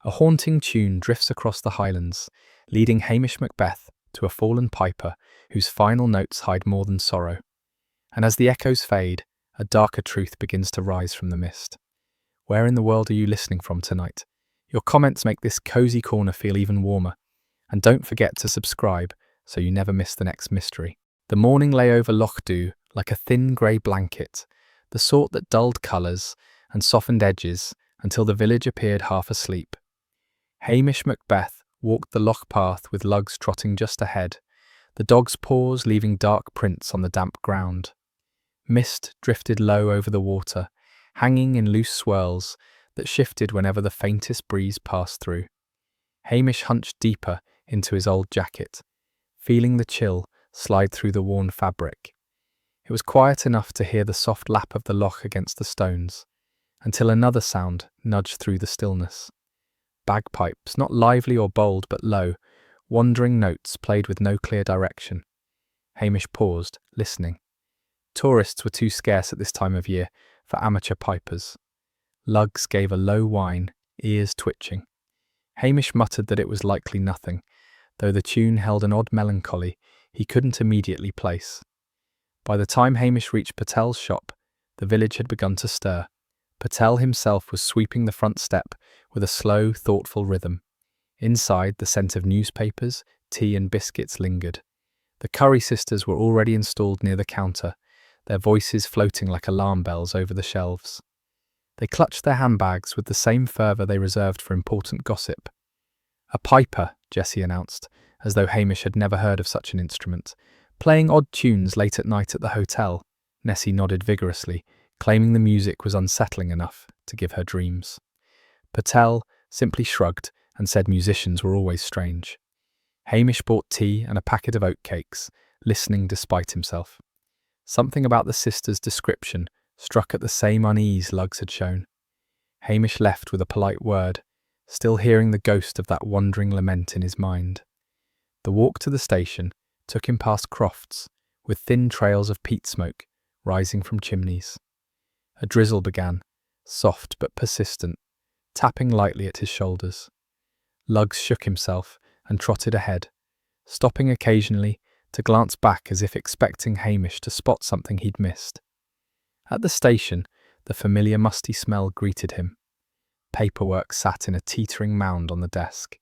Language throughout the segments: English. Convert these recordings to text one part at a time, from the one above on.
A haunting tune drifts across the Highlands, leading Hamish Macbeth to a fallen piper whose final notes hide more than sorrow. And as the echoes fade, a darker truth begins to rise from the mist. Where in the world are you listening from tonight? Your comments make this cozy corner feel even warmer. And don't forget to subscribe so you never miss the next mystery. The morning lay over Lochduu like a thin grey blanket, the sort that dulled colours and softened edges until the village appeared half asleep. Hamish Macbeth walked the loch path with Lugs trotting just ahead, the dog's paws leaving dark prints on the damp ground. Mist drifted low over the water, hanging in loose swirls that shifted whenever the faintest breeze passed through. Hamish hunched deeper into his old jacket, feeling the chill slide through the worn fabric. It was quiet enough to hear the soft lap of the loch against the stones, until another sound nudged through the stillness. Bagpipes, not lively or bold but low, wandering notes played with no clear direction. Hamish paused, listening. Tourists were too scarce at this time of year for amateur pipers. Lugs gave a low whine, ears twitching. Hamish muttered that it was likely nothing, though the tune held an odd melancholy he couldn't immediately place. By the time Hamish reached Patel's shop, the village had begun to stir. Patel himself was sweeping the front step with a slow, thoughtful rhythm. Inside, the scent of newspapers, tea and biscuits lingered. The Curry sisters were already installed near the counter, their voices floating like alarm bells over the shelves. They clutched their handbags with the same fervour they reserved for important gossip. "A piper," Jessie announced, as though Hamish had never heard of such an instrument. "Playing odd tunes late at night at the hotel." Nessie nodded vigorously, claiming the music was unsettling enough to give her dreams. Patel simply shrugged and said musicians were always strange. Hamish bought tea and a packet of oatcakes, listening despite himself. Something about the sisters' description struck at the same unease Lugs had shown. Hamish left with a polite word, still hearing the ghost of that wandering lament in his mind. The walk to the station took him past crofts, with thin trails of peat smoke rising from chimneys. A drizzle began, soft but persistent, tapping lightly at his shoulders. Lugs shook himself and trotted ahead, stopping occasionally to glance back as if expecting Hamish to spot something he'd missed. At the station, the familiar musty smell greeted him. Paperwork sat in a teetering mound on the desk.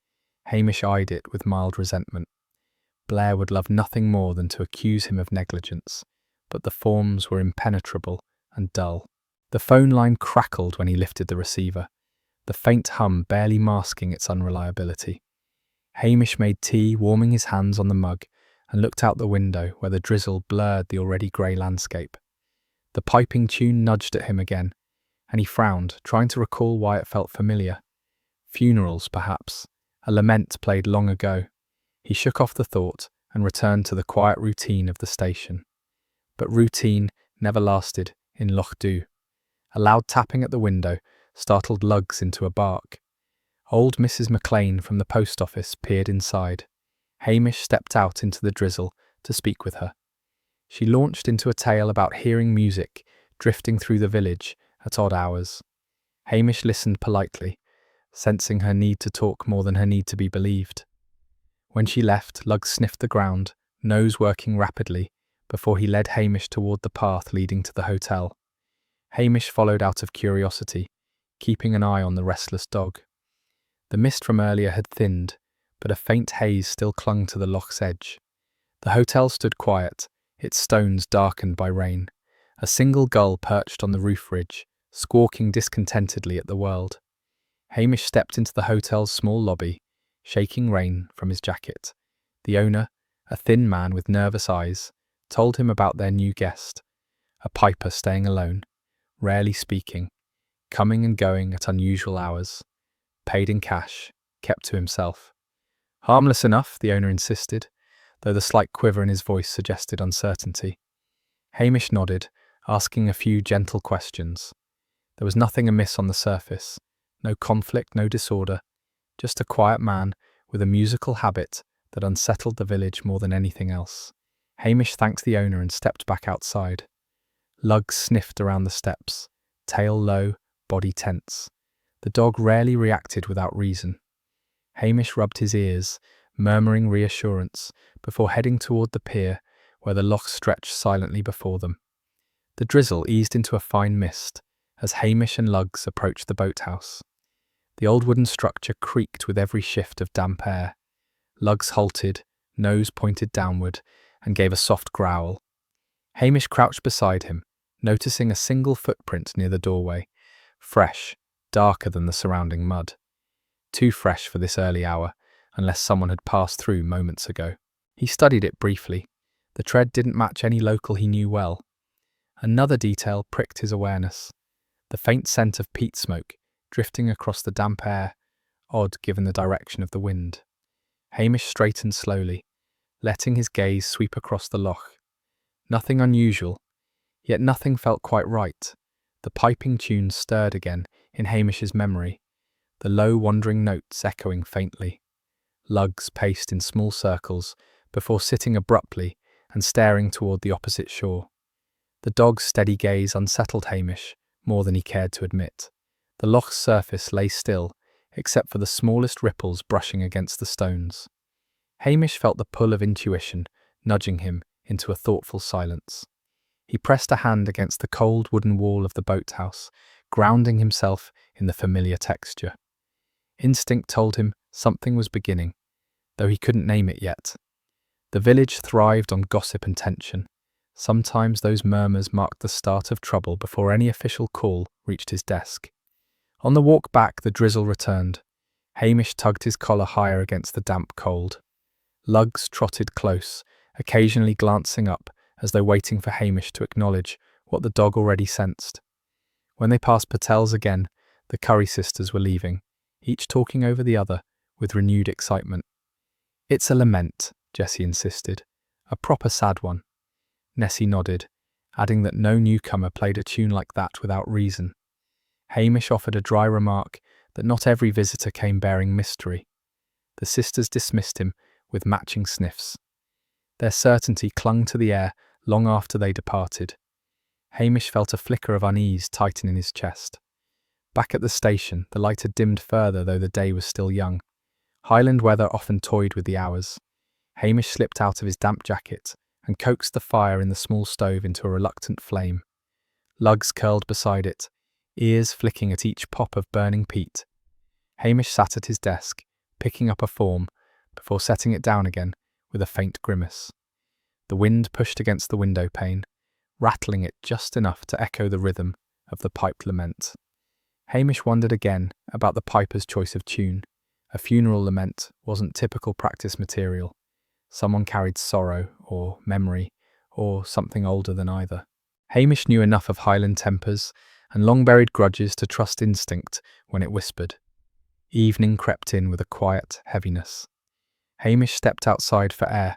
Hamish eyed it with mild resentment. Blair would love nothing more than to accuse him of negligence, but the forms were impenetrable and dull. The phone line crackled when he lifted the receiver, the faint hum barely masking its unreliability. Hamish made tea, warming his hands on the mug, and looked out the window where the drizzle blurred the already grey landscape. The piping tune nudged at him again, and he frowned, trying to recall why it felt familiar. Funerals, perhaps. A lament played long ago. He shook off the thought and returned to the quiet routine of the station. But routine never lasted in Lochduu. A loud tapping at the window startled Lugs into a bark. Old Mrs. McLean from the post office peered inside. Hamish stepped out into the drizzle to speak with her. She launched into a tale about hearing music drifting through the village at odd hours. Hamish listened politely, sensing her need to talk more than her need to be believed. When she left, Lugs sniffed the ground, nose working rapidly, before he led Hamish toward the path leading to the hotel. Hamish followed out of curiosity, keeping an eye on the restless dog. The mist from earlier had thinned, but a faint haze still clung to the loch's edge. The hotel stood quiet, its stones darkened by rain. A single gull perched on the roof ridge, squawking discontentedly at the world. Hamish stepped into the hotel's small lobby, shaking rain from his jacket. The owner, a thin man with nervous eyes, told him about their new guest, a piper staying alone, rarely speaking, coming and going at unusual hours, paid in cash, kept to himself. Harmless enough, the owner insisted, though the slight quiver in his voice suggested uncertainty. Hamish nodded, asking a few gentle questions. There was nothing amiss on the surface, no conflict, no disorder, just a quiet man with a musical habit that unsettled the village more than anything else. Hamish thanked the owner and stepped back outside. Lugs sniffed around the steps, tail low, body tense. The dog rarely reacted without reason. Hamish rubbed his ears, murmuring reassurance, before heading toward the pier where the loch stretched silently before them. The drizzle eased into a fine mist as Hamish and Lugs approached the boathouse. The old wooden structure creaked with every shift of damp air. Lugs halted, nose pointed downward, and gave a soft growl. Hamish crouched beside him, noticing a single footprint near the doorway, fresh, darker than the surrounding mud. Too fresh for this early hour, unless someone had passed through moments ago. He studied it briefly. The tread didn't match any local he knew well. Another detail pricked his awareness. The faint scent of peat smoke drifting across the damp air, odd given the direction of the wind. Hamish straightened slowly, letting his gaze sweep across the loch. Nothing unusual, yet nothing felt quite right. The piping tune stirred again in Hamish's memory, the low wandering notes echoing faintly. Lugs paced in small circles before sitting abruptly and staring toward the opposite shore. The dog's steady gaze unsettled Hamish more than he cared to admit. The loch's surface lay still, except for the smallest ripples brushing against the stones. Hamish felt the pull of intuition, nudging him into a thoughtful silence. He pressed a hand against the cold wooden wall of the boathouse, grounding himself in the familiar texture. Instinct told him something was beginning, though he couldn't name it yet. The village thrived on gossip and tension. Sometimes those murmurs marked the start of trouble before any official call reached his desk. On the walk back, the drizzle returned. Hamish tugged his collar higher against the damp cold. Lugs trotted close, occasionally glancing up as though waiting for Hamish to acknowledge what the dog already sensed. When they passed Patel's again, the Curry sisters were leaving, each talking over the other with renewed excitement. "It's a lament," Jessie insisted. "A proper sad one." Nessie nodded, adding that no newcomer played a tune like that without reason. Hamish offered a dry remark that not every visitor came bearing mystery. The sisters dismissed him with matching sniffs. Their certainty clung to the air long after they departed. Hamish felt a flicker of unease tighten in his chest. Back at the station, the light had dimmed further, though the day was still young. Highland weather often toyed with the hours. Hamish slipped out of his damp jacket and coaxed the fire in the small stove into a reluctant flame. Lugs curled beside it, ears flicking at each pop of burning peat. Hamish sat at his desk, picking up a form, before setting it down again with a faint grimace. The wind pushed against the window pane, rattling it just enough to echo the rhythm of the piped lament. Hamish wondered again about the piper's choice of tune. A funeral lament wasn't typical practice material. Someone carried sorrow, or memory, or something older than either. Hamish knew enough of Highland tempers and long-buried grudges to trust instinct when it whispered. Evening crept in with a quiet heaviness. Hamish stepped outside for air,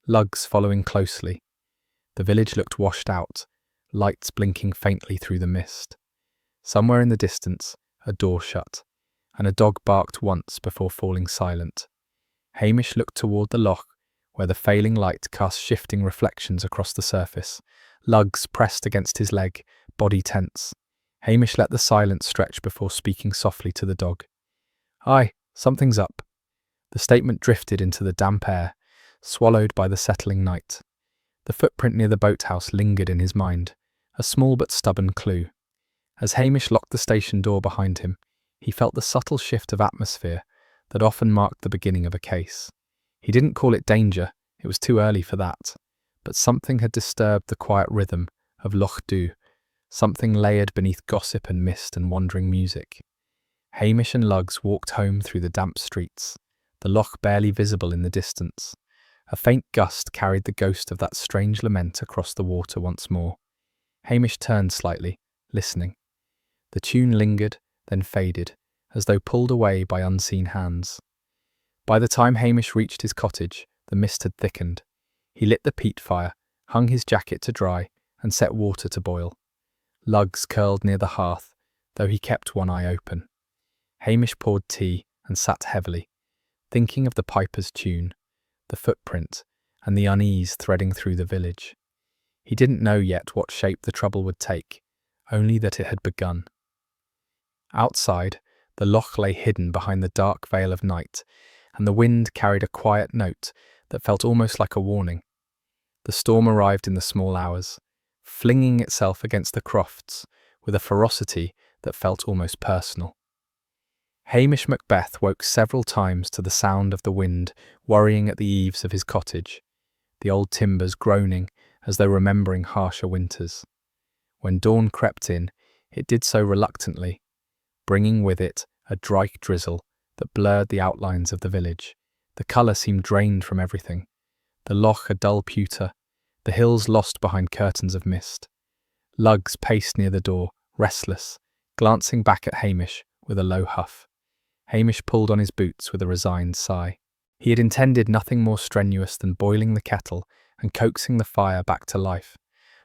Lugs following closely. The village looked washed out, lights blinking faintly through the mist. Somewhere in the distance, a door shut, and a dog barked once before falling silent. Hamish looked toward the loch, where the failing light cast shifting reflections across the surface. Lugs pressed against his leg, body tense. Hamish let the silence stretch before speaking softly to the dog. "Aye, something's up." The statement drifted into the damp air, swallowed by the settling night. The footprint near the boathouse lingered in his mind, a small but stubborn clue. As Hamish locked the station door behind him, he felt the subtle shift of atmosphere that often marked the beginning of a case. He didn't call it danger, it was too early for that, but something had disturbed the quiet rhythm of Lochduu, something layered beneath gossip and mist and wandering music. Hamish and Lugs walked home through the damp streets, the loch barely visible in the distance. A faint gust carried the ghost of that strange lament across the water once more. Hamish turned slightly, listening. The tune lingered, then faded, as though pulled away by unseen hands. By the time Hamish reached his cottage, the mist had thickened. He lit the peat fire, hung his jacket to dry, and set water to boil. Lugs curled near the hearth, though he kept one eye open. Hamish poured tea and sat heavily, thinking of the piper's tune, the footprint, and the unease threading through the village. He didn't know yet what shape the trouble would take, only that it had begun. Outside, The loch lay hidden behind the dark veil of night, and the wind carried a quiet note that felt almost like a warning. The storm arrived in the small hours, flinging itself against the crofts with a ferocity that felt almost personal. Hamish Macbeth woke several times to the sound of the wind worrying at the eaves of his cottage, the old timbers groaning as though remembering harsher winters. When dawn crept in, it did so reluctantly, bringing with it a dry drizzle that blurred the outlines of the village. The colour seemed drained from everything. The loch a dull pewter, the hills lost behind curtains of mist. Lugs paced near the door, restless, glancing back at Hamish with a low huff. Hamish pulled on his boots with a resigned sigh. He had intended nothing more strenuous than boiling the kettle and coaxing the fire back to life,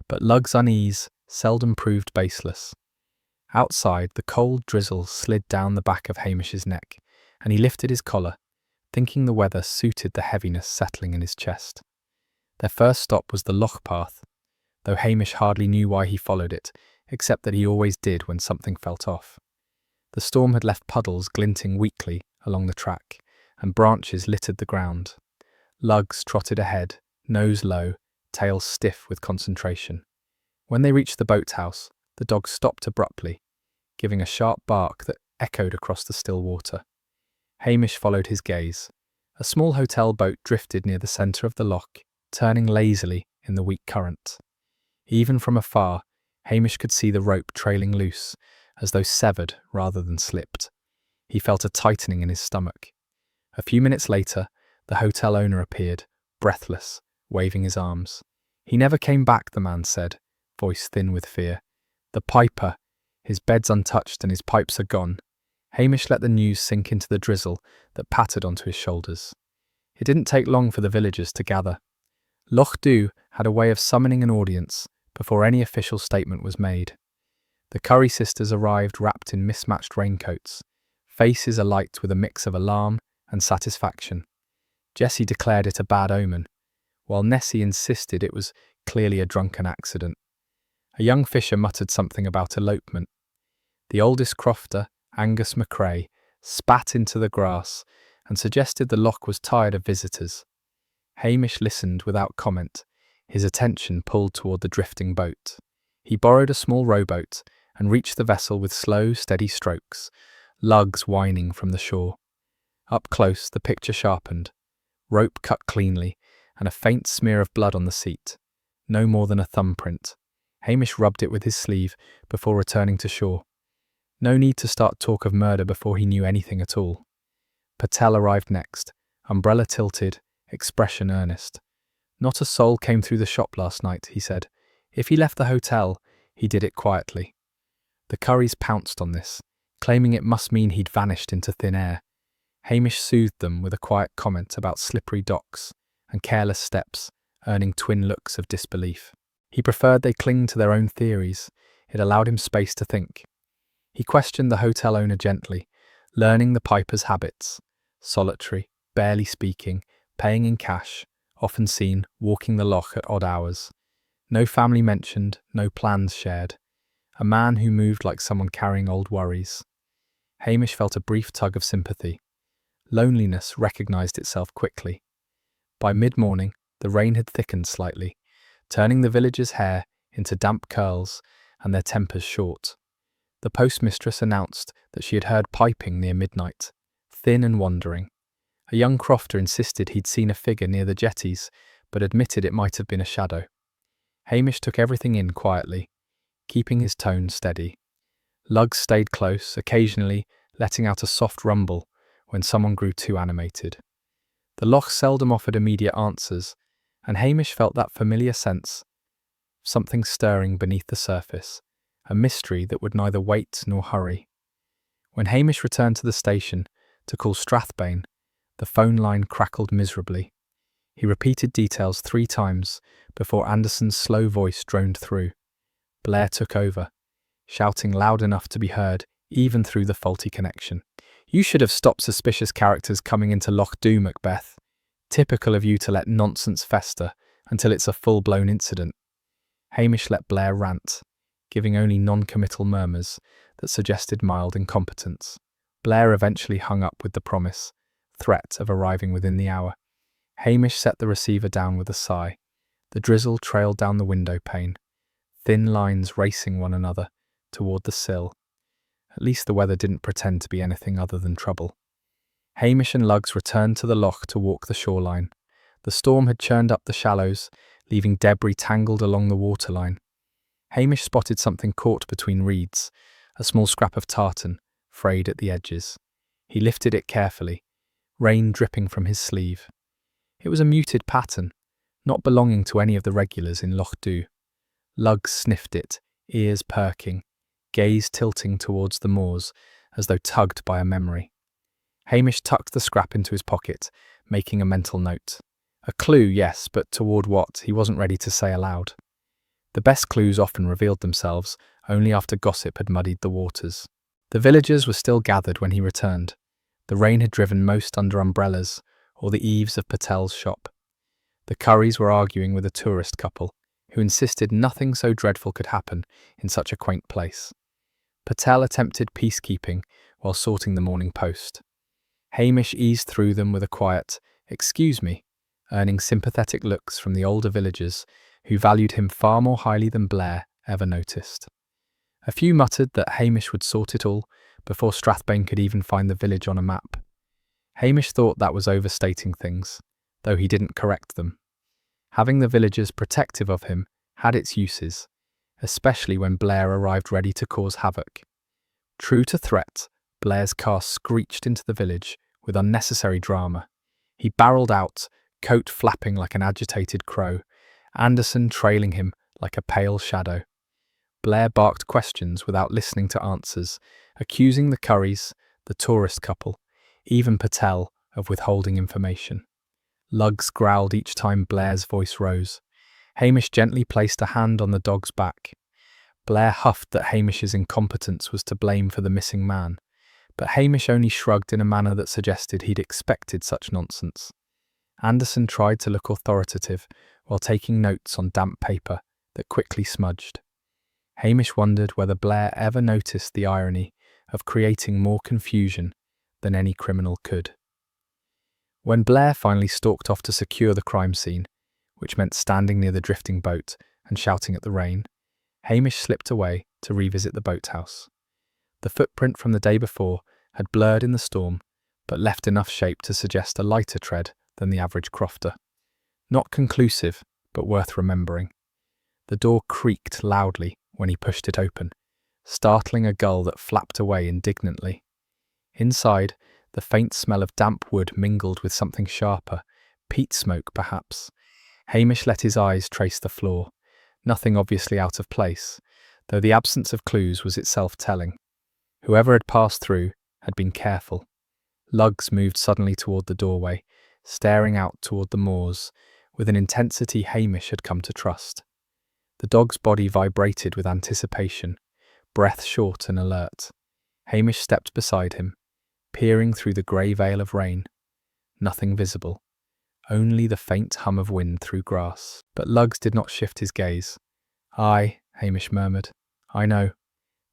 but Lug's unease seldom proved baseless. Outside, the cold drizzle slid down the back of Hamish's neck, and he lifted his collar, thinking the weather suited the heaviness settling in his chest. Their first stop was the loch path, though Hamish hardly knew why he followed it, except that he always did when something felt off. The storm had left puddles glinting weakly along the track, and branches littered the ground. Lugs trotted ahead, nose low, tail stiff with concentration. When they reached the boathouse, the dog stopped abruptly, giving a sharp bark that echoed across the still water. Hamish followed his gaze. A small hotel boat drifted near the centre of the loch, turning lazily in the weak current. Even from afar, Hamish could see the rope trailing loose, as though severed rather than slipped. He felt a tightening in his stomach. A few minutes later, the hotel owner appeared, breathless, waving his arms. "He never came back," the man said, voice thin with fear. "The piper, his bed's untouched and his pipes are gone." Hamish let the news sink into the drizzle that pattered onto his shoulders. It didn't take long for the villagers to gather. Lochduu had a way of summoning an audience before any official statement was made. The Curry sisters arrived wrapped in mismatched raincoats, faces alight with a mix of alarm and satisfaction. Jessie declared it a bad omen, while Nessie insisted it was clearly a drunken accident. A young fisher muttered something about elopement. The oldest crofter, Angus McCrae, spat into the grass and suggested the loch was tired of visitors. Hamish listened without comment, his attention pulled toward the drifting boat. He borrowed a small rowboat and reached the vessel with slow, steady strokes, lugs whining from the shore. Up close, the picture sharpened, rope cut cleanly, and a faint smear of blood on the seat, no more than a thumbprint. Hamish rubbed it with his sleeve before returning to shore. No need to start talk of murder before he knew anything at all. Patel arrived next, umbrella tilted, expression earnest. "Not a soul came through the shop last night," he said. "If he left the hotel, he did it quietly." The Currys pounced on this, claiming it must mean he'd vanished into thin air. Hamish soothed them with a quiet comment about slippery docks and careless steps, earning twin looks of disbelief. He preferred they cling to their own theories. It allowed him space to think. He questioned the hotel owner gently, learning the piper's habits: solitary, barely speaking, paying in cash, often seen walking the loch at odd hours. No family mentioned, no plans shared. A man who moved like someone carrying old worries. Hamish felt a brief tug of sympathy. Loneliness recognised itself quickly. By mid-morning, the rain had thickened slightly, turning the villagers' hair into damp curls and their tempers short. The postmistress announced that she had heard piping near midnight, thin and wandering. A young crofter insisted he'd seen a figure near the jetties, but admitted it might have been a shadow. Hamish took everything in quietly, keeping his tone steady. Lugs stayed close, occasionally letting out a soft rumble when someone grew too animated. The loch seldom offered immediate answers, and Hamish felt that familiar sense, something stirring beneath the surface, a mystery that would neither wait nor hurry. When Hamish returned to the station to call Strathbane, the phone line crackled miserably. He repeated details 3 times before Anderson's slow voice droned through. Blair took over, shouting loud enough to be heard even through the faulty connection. "You should have stopped suspicious characters coming into Lochduu, Macbeth. Typical of you to let nonsense fester until it's a full-blown incident." Hamish let Blair rant, giving only non-committal murmurs that suggested mild incompetence. Blair eventually hung up with the threat of arriving within the hour. Hamish set the receiver down with a sigh. The drizzle trailed down the window pane, thin lines racing one another toward the sill. At least the weather didn't pretend to be anything other than trouble. Hamish and Luggs returned to the loch to walk the shoreline. The storm had churned up the shallows, leaving debris tangled along the waterline. Hamish spotted something caught between reeds, a small scrap of tartan, frayed at the edges. He lifted it carefully, rain dripping from his sleeve. It was a muted pattern, not belonging to any of the regulars in Lochduu. Luggs sniffed it, ears perking, gaze tilting towards the moors, as though tugged by a memory. Hamish tucked the scrap into his pocket, making a mental note. A clue, yes, but toward what, he wasn't ready to say aloud. The best clues often revealed themselves only after gossip had muddied the waters. The villagers were still gathered when he returned. The rain had driven most under umbrellas or the eaves of Patel's shop. The Curries were arguing with a tourist couple, who insisted nothing so dreadful could happen in such a quaint place. Patel attempted peacekeeping while sorting the Morning Post. Hamish eased through them with a quiet, "Excuse me," earning sympathetic looks from the older villagers who valued him far more highly than Blair ever noticed. A few muttered that Hamish would sort it all before Strathbane could even find the village on a map. Hamish thought that was overstating things, though he didn't correct them. Having the villagers protective of him had its uses, especially when Blair arrived ready to cause havoc. True to threat, Blair's car screeched into the village with unnecessary drama. He barreled out, coat flapping like an agitated crow, Anderson trailing him like a pale shadow. Blair barked questions without listening to answers, accusing the Curries, the tourist couple, even Patel, of withholding information. Luggs growled each time Blair's voice rose. Hamish gently placed a hand on the dog's back. Blair huffed that Hamish's incompetence was to blame for the missing man, but Hamish only shrugged in a manner that suggested he'd expected such nonsense. Anderson tried to look authoritative while taking notes on damp paper that quickly smudged. Hamish wondered whether Blair ever noticed the irony of creating more confusion than any criminal could. When Blair finally stalked off to secure the crime scene, which meant standing near the drifting boat and shouting at the rain, Hamish slipped away to revisit the boathouse. The footprint from the day before had blurred in the storm, but left enough shape to suggest a lighter tread than the average crofter. Not conclusive, but worth remembering. The door creaked loudly when he pushed it open, startling a gull that flapped away indignantly. Inside, the faint smell of damp wood mingled with something sharper, peat smoke perhaps. Hamish let his eyes trace the floor, nothing obviously out of place, though the absence of clues was itself telling. Whoever had passed through had been careful. Luggs moved suddenly toward the doorway, staring out toward the moors, with an intensity Hamish had come to trust. The dog's body vibrated with anticipation, breath short and alert. Hamish stepped beside him, peering through the grey veil of rain. Nothing visible, only the faint hum of wind through grass. But Luggs did not shift his gaze. "Aye," Hamish murmured. "I know."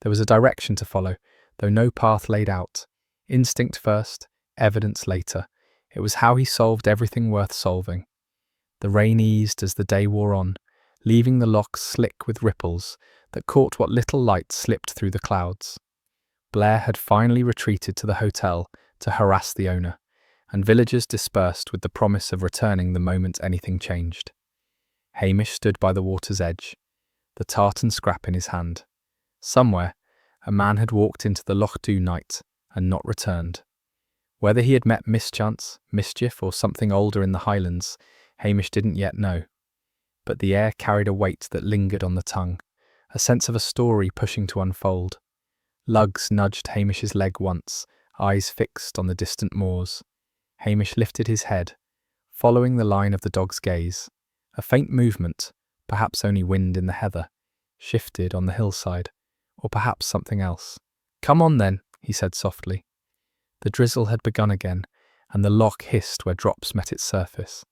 There was a direction to follow, though no path laid out. Instinct first, evidence later. It was how he solved everything worth solving. The rain eased as the day wore on, leaving the loch slick with ripples that caught what little light slipped through the clouds. Blair had finally retreated to the hotel to harass the owner, and villagers dispersed with the promise of returning the moment anything changed. Hamish stood by the water's edge, the tartan scrap in his hand. Somewhere, a man had walked into the Lochduu night and not returned. Whether he had met mischance, mischief, or something older in the Highlands, Hamish didn't yet know. But the air carried a weight that lingered on the tongue, a sense of a story pushing to unfold. Luggs nudged Hamish's leg once, eyes fixed on the distant moors. Hamish lifted his head, following the line of the dog's gaze. A faint movement, perhaps only wind in the heather, shifted on the hillside, or perhaps something else. "Come on then," he said softly. The drizzle had begun again, and the loch hissed where drops met its surface.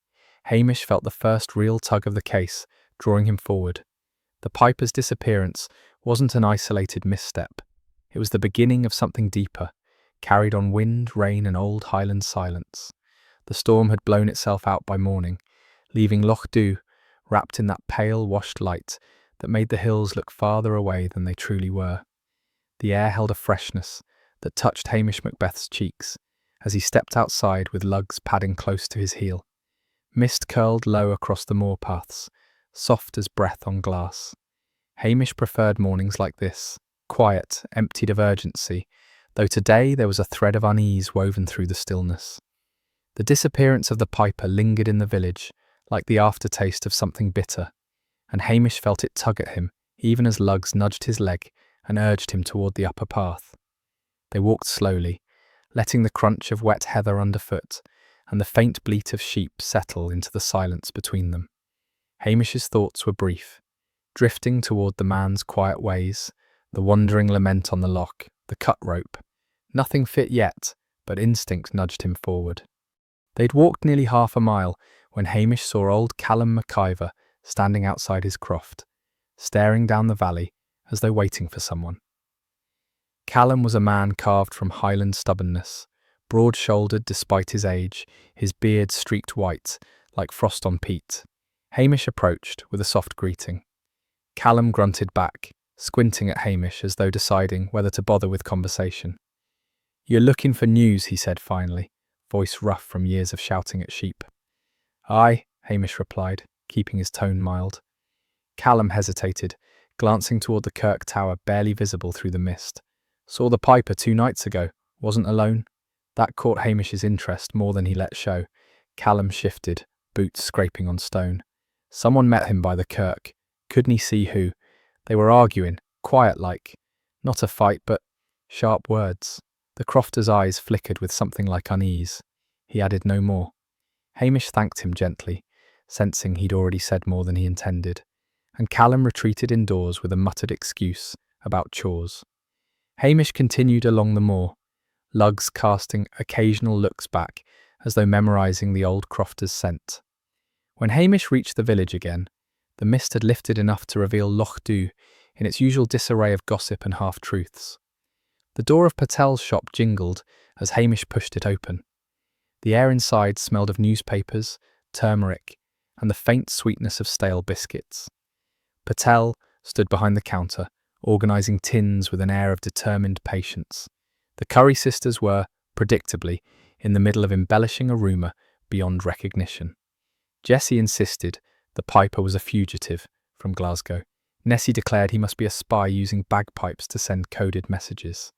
Hamish felt the first real tug of the case, drawing him forward. The piper's disappearance wasn't an isolated misstep. It was the beginning of something deeper, carried on wind, rain, and old Highland silence. The storm had blown itself out by morning, leaving Lochduu wrapped in that pale, washed light that made the hills look farther away than they truly were. The air held a freshness that touched Hamish Macbeth's cheeks as he stepped outside with lugs padding close to his heel. Mist curled low across the moor paths, soft as breath on glass. Hamish preferred mornings like this, quiet, emptied of urgency, though today there was a thread of unease woven through the stillness. The disappearance of the piper lingered in the village, like the aftertaste of something bitter, and Hamish felt it tug at him, even as Lugs nudged his leg and urged him toward the upper path. They walked slowly, letting the crunch of wet heather underfoot and the faint bleat of sheep settle into the silence between them. Hamish's thoughts were brief, drifting toward the man's quiet ways, the wandering lament on the loch, the cut rope. Nothing fit yet, but instinct nudged him forward. They'd walked nearly half a mile when Hamish saw old Callum McIver standing outside his croft, staring down the valley as though waiting for someone. Callum was a man carved from Highland stubbornness, broad-shouldered despite his age, his beard streaked white, like frost on peat. Hamish approached with a soft greeting. Callum grunted back, squinting at Hamish as though deciding whether to bother with conversation. "You're looking for news," he said finally, voice rough from years of shouting at sheep. "Aye," Hamish replied, keeping his tone mild. Callum hesitated, glancing toward the kirk tower barely visible through the mist. "Saw the piper 2 nights ago. Wasn't alone." That caught Hamish's interest more than he let show. Callum shifted, boots scraping on stone. Someone met him by the kirk. Couldn't he see who? They were arguing, quiet-like. Not a fight, but sharp words. The crofter's eyes flickered with something like unease. He added no more. Hamish thanked him gently, sensing he'd already said more than he intended, and Callum retreated indoors with a muttered excuse about chores. Hamish continued along the moor, Lugs casting occasional looks back, as though memorising the old crofter's scent. When Hamish reached the village again, the mist had lifted enough to reveal Lochduu in its usual disarray of gossip and half-truths. The door of Patel's shop jingled as Hamish pushed it open. The air inside smelled of newspapers, turmeric, and the faint sweetness of stale biscuits. Patel stood behind the counter, organising tins with an air of determined patience. The Curry sisters were, predictably, in the middle of embellishing a rumour beyond recognition. Jessie insisted the piper was a fugitive from Glasgow. Nessie declared he must be a spy using bagpipes to send coded messages.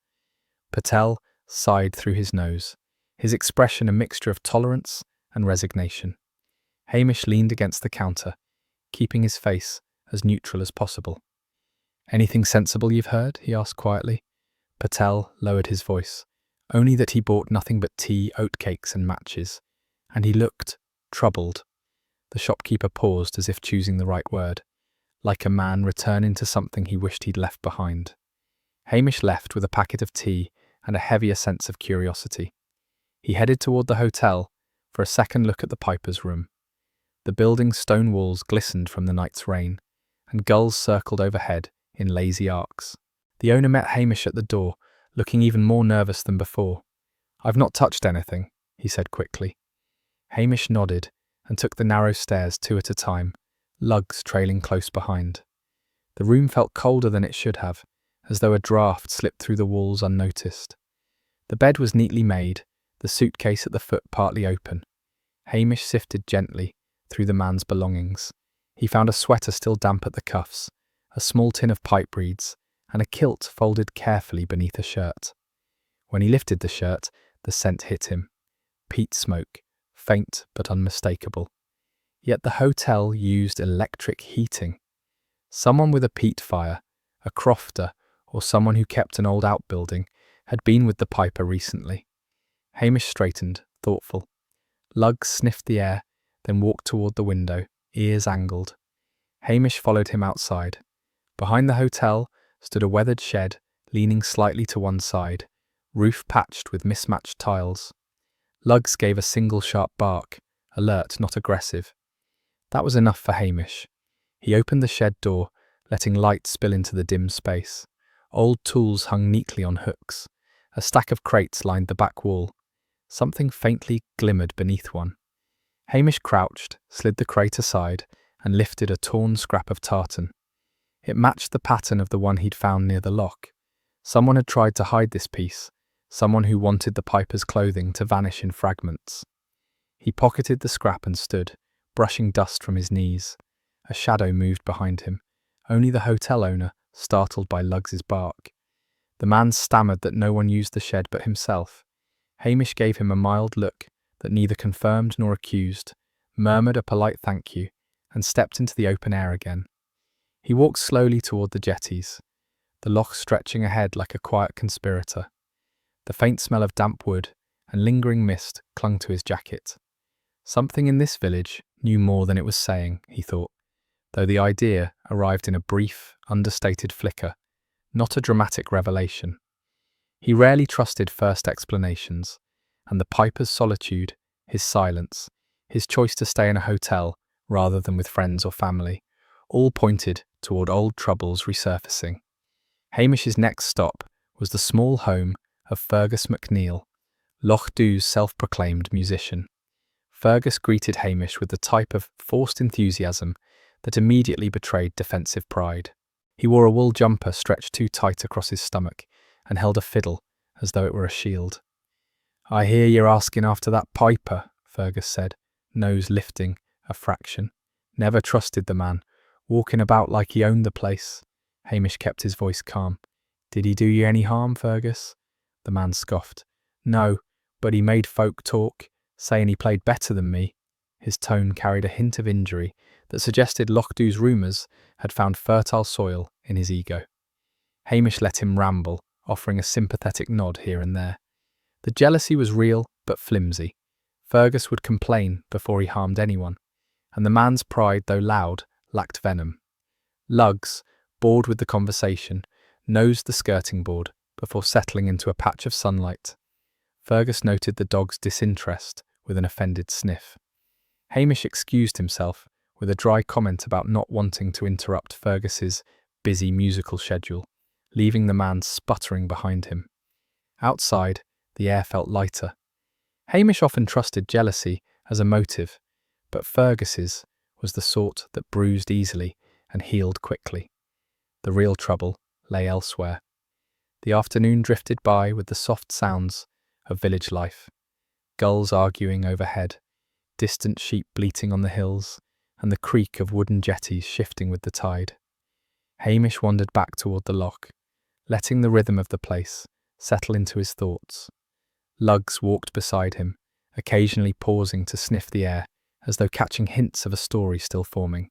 Patel sighed through his nose, his expression a mixture of tolerance and resignation. Hamish leaned against the counter, keeping his face as neutral as possible. "Anything sensible you've heard?" he asked quietly. Patel lowered his voice, only that he bought nothing but tea, oatcakes and matches, and he looked troubled. The shopkeeper paused as if choosing the right word, like a man returning to something he wished he'd left behind. Hamish left with a packet of tea and a heavier sense of curiosity. He headed toward the hotel for a second look at the piper's room. The building's stone walls glistened from the night's rain, and gulls circled overhead in lazy arcs. The owner met Hamish at the door, looking even more nervous than before. "I've not touched anything," he said quickly. Hamish nodded and took the narrow stairs 2 at a time, Lugs trailing close behind. The room felt colder than it should have, as though a draught slipped through the walls unnoticed. The bed was neatly made, the suitcase at the foot partly open. Hamish sifted gently through the man's belongings. He found a sweater still damp at the cuffs, a small tin of pipe reeds, and a kilt folded carefully beneath a shirt. When he lifted the shirt, the scent hit him. Peat smoke, faint but unmistakable. Yet the hotel used electric heating. Someone with a peat fire, a crofter, or someone who kept an old outbuilding, had been with the piper recently. Hamish straightened, thoughtful. Lugs sniffed the air, then walked toward the window, ears angled. Hamish followed him outside. Behind the hotel stood a weathered shed, leaning slightly to one side, roof patched with mismatched tiles. Lugs gave a single sharp bark, alert, not aggressive. That was enough for Hamish. He opened the shed door, letting light spill into the dim space. Old tools hung neatly on hooks, A stack of crates lined the back wall. Something faintly glimmered beneath one. Hamish crouched, slid the crate aside, and lifted a torn scrap of tartan. It matched the pattern of the one he'd found near the lock. Someone had tried to hide this piece, someone who wanted the piper's clothing to vanish in fragments. He pocketed the scrap and stood, brushing dust from his knees. A shadow moved behind him, only the hotel owner, startled by Lugs's bark. The man stammered that no one used the shed but himself. Hamish gave him a mild look that neither confirmed nor accused, murmured a polite thank you, and stepped into the open air again. He walked slowly toward the jetties, the loch stretching ahead like a quiet conspirator. The faint smell of damp wood and lingering mist clung to his jacket. Something in this village knew more than it was saying, he thought, though the idea arrived in a brief, understated flicker, not a dramatic revelation. He rarely trusted first explanations, and the piper's solitude, his silence, his choice to stay in a hotel rather than with friends or family, all pointed toward old troubles resurfacing. Hamish's next stop was the small home of Fergus MacNeill, Lochdú's self-proclaimed musician. Fergus greeted Hamish with the type of forced enthusiasm that immediately betrayed defensive pride. He wore a wool jumper stretched too tight across his stomach and held a fiddle as though it were a shield. "I hear you're asking after that piper," Fergus said, nose lifting a fraction. Never trusted the man, walking about like he owned the place. Hamish kept his voice calm. "Did he do you any harm, Fergus?" The man scoffed. "No, but he made folk talk, saying he played better than me." His tone carried a hint of injury that suggested Lochdú's rumours had found fertile soil in his ego. Hamish let him ramble, offering a sympathetic nod here and there. The jealousy was real but flimsy. Fergus would complain before he harmed anyone, and the man's pride, though loud, lacked venom. Lugs, bored with the conversation, nosed the skirting board before settling into a patch of sunlight. Fergus noted the dog's disinterest with an offended sniff. Hamish excused himself with a dry comment about not wanting to interrupt Fergus's busy musical schedule, leaving the man sputtering behind him. Outside, the air felt lighter. Hamish often trusted jealousy as a motive, but Fergus's was the sort that bruised easily and healed quickly. The real trouble lay elsewhere. The afternoon drifted by with the soft sounds of village life. Gulls arguing overhead, distant sheep bleating on the hills, and the creak of wooden jetties shifting with the tide. Hamish wandered back toward the loch, letting the rhythm of the place settle into his thoughts. Lugs walked beside him, occasionally pausing to sniff the air, as though catching hints of a story still forming.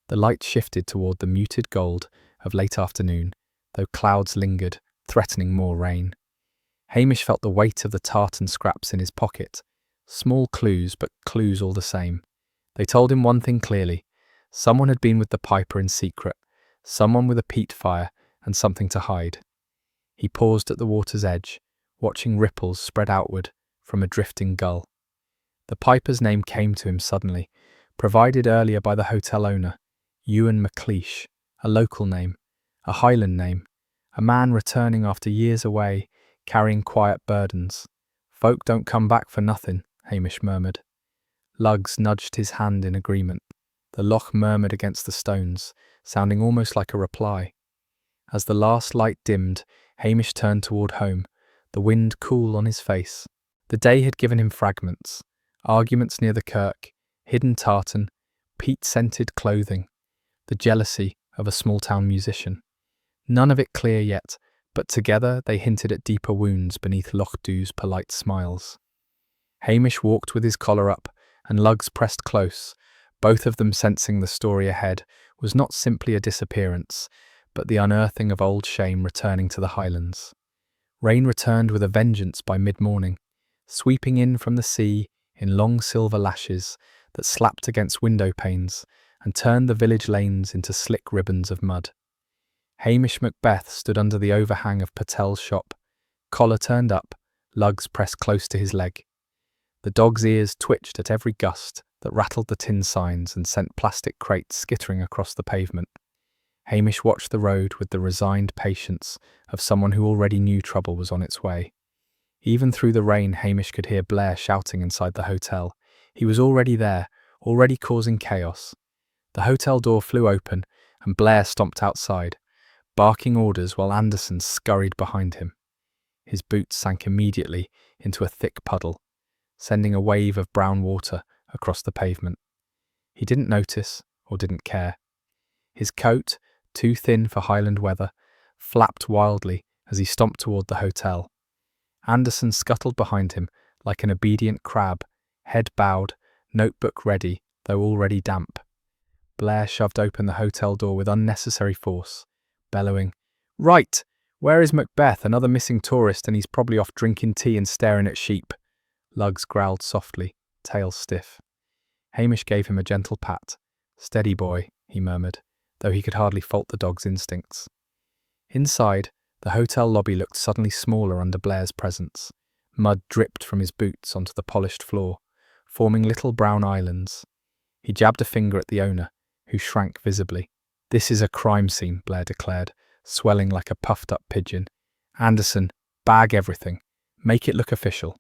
The light shifted toward the muted gold of late afternoon, though clouds lingered, threatening more rain. Hamish felt the weight of the tartan scraps in his pocket. Small clues, but clues all the same. They told him one thing clearly. Someone had been with the piper in secret, someone with a peat fire and something to hide. He paused at the water's edge, watching ripples spread outward from a drifting gull. The piper's name came to him suddenly, provided earlier by the hotel owner, Ewan MacLeish, a local name, a Highland name, a man returning after years away, carrying quiet burdens. "Folk don't come back for nothing," Hamish murmured. Lugs nudged his hand in agreement. The loch murmured against the stones, sounding almost like a reply. As the last light dimmed, Hamish turned toward home, the wind cool on his face. The day had given him fragments, arguments near the kirk, hidden tartan, peat-scented clothing, the jealousy of a small-town musician. None of it clear yet, but together they hinted at deeper wounds beneath Lochdú's polite smiles. Hamish walked with his collar up, and Lugs pressed close, both of them sensing the story ahead was not simply a disappearance, but the unearthing of old shame returning to the Highlands. Rain returned with a vengeance by mid-morning, sweeping in from the sea in long silver lashes that slapped against window panes and turned the village lanes into slick ribbons of mud. Hamish Macbeth stood under the overhang of Patel's shop, collar turned up, Lugs pressed close to his leg. The dog's ears twitched at every gust that rattled the tin signs and sent plastic crates skittering across the pavement. Hamish watched the road with the resigned patience of someone who already knew trouble was on its way. Even through the rain, Hamish could hear Blair shouting inside the hotel. He was already there, already causing chaos. The hotel door flew open, and Blair stomped outside, barking orders while Anderson scurried behind him. His boots sank immediately into a thick puddle, sending a wave of brown water across the pavement. He didn't notice, or didn't care. His coat, too thin for Highland weather, flapped wildly as he stomped toward the hotel. Anderson scuttled behind him like an obedient crab, head bowed, notebook ready, though already damp. Blair shoved open the hotel door with unnecessary force, bellowing, "Right! Where is Macbeth? Another missing tourist, and he's probably off drinking tea and staring at sheep." Lugs growled softly, tail stiff. Hamish gave him a gentle pat. "Steady, boy," he murmured, though he could hardly fault the dog's instincts. Inside, the hotel lobby looked suddenly smaller under Blair's presence. Mud dripped from his boots onto the polished floor, forming little brown islands. He jabbed a finger at the owner, who shrank visibly. "This is a crime scene," Blair declared, swelling like a puffed-up pigeon. "Anderson, bag everything. Make it look official."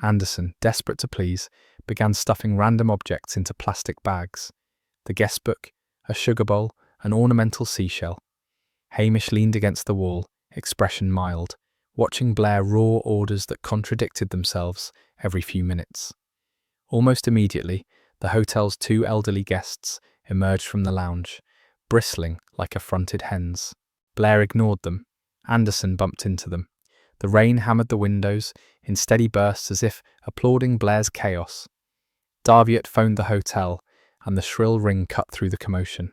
Anderson, desperate to please, began stuffing random objects into plastic bags. The guest book, a sugar bowl, an ornamental seashell. Hamish leaned against the wall, expression mild, watching Blair roar orders that contradicted themselves every few minutes. Almost immediately, the hotel's two elderly guests emerged from the lounge, bristling like affronted hens. Blair ignored them. Anderson bumped into them. The rain hammered the windows in steady bursts as if applauding Blair's chaos. Daviot phoned the hotel, and the shrill ring cut through the commotion.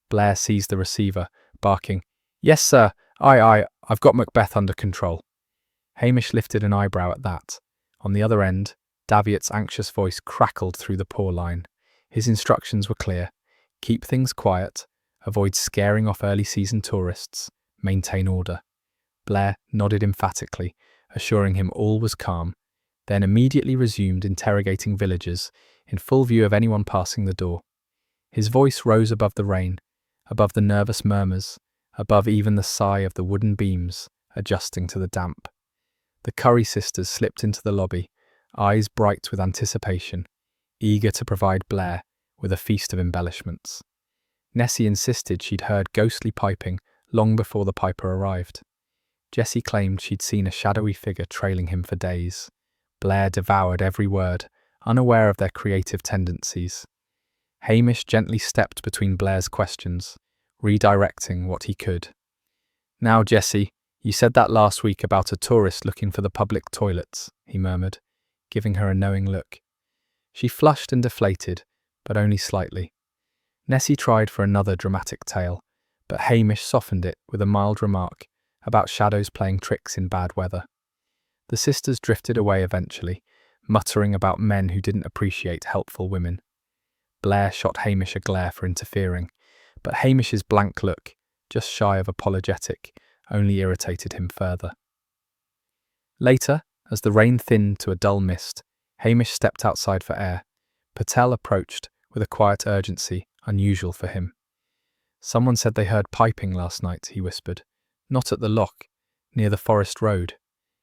Blair seized the receiver, barking, "Yes, sir. Aye, I've got Macbeth under control." Hamish lifted an eyebrow at that. On the other end, Daviot's anxious voice crackled through the poor line. His instructions were clear. Keep things quiet, avoid scaring off early-season tourists, maintain order. Blair nodded emphatically, assuring him all was calm, then immediately resumed interrogating villagers in full view of anyone passing the door. His voice rose above the rain, above the nervous murmurs, above even the sigh of the wooden beams adjusting to the damp. The Curry sisters slipped into the lobby, eyes bright with anticipation, eager to provide Blair with a feast of embellishments. Nessie insisted she'd heard ghostly piping long before the piper arrived. Jessie claimed she'd seen a shadowy figure trailing him for days. Blair devoured every word, unaware of their creative tendencies. Hamish gently stepped between Blair's questions, redirecting what he could. "Now, Jessie, you said that last week about a tourist looking for the public toilets," he murmured, giving her a knowing look. She flushed and deflated, but only slightly. Nessie tried for another dramatic tale, but Hamish softened it with a mild remark about shadows playing tricks in bad weather. The sisters drifted away eventually, muttering about men who didn't appreciate helpful women. Blair shot Hamish a glare for interfering, but Hamish's blank look, just shy of apologetic, only irritated him further. Later, as the rain thinned to a dull mist, Hamish stepped outside for air. Patel approached with a quiet urgency unusual for him. "Someone said they heard piping last night," he whispered. "Not at the loch, near the forest road."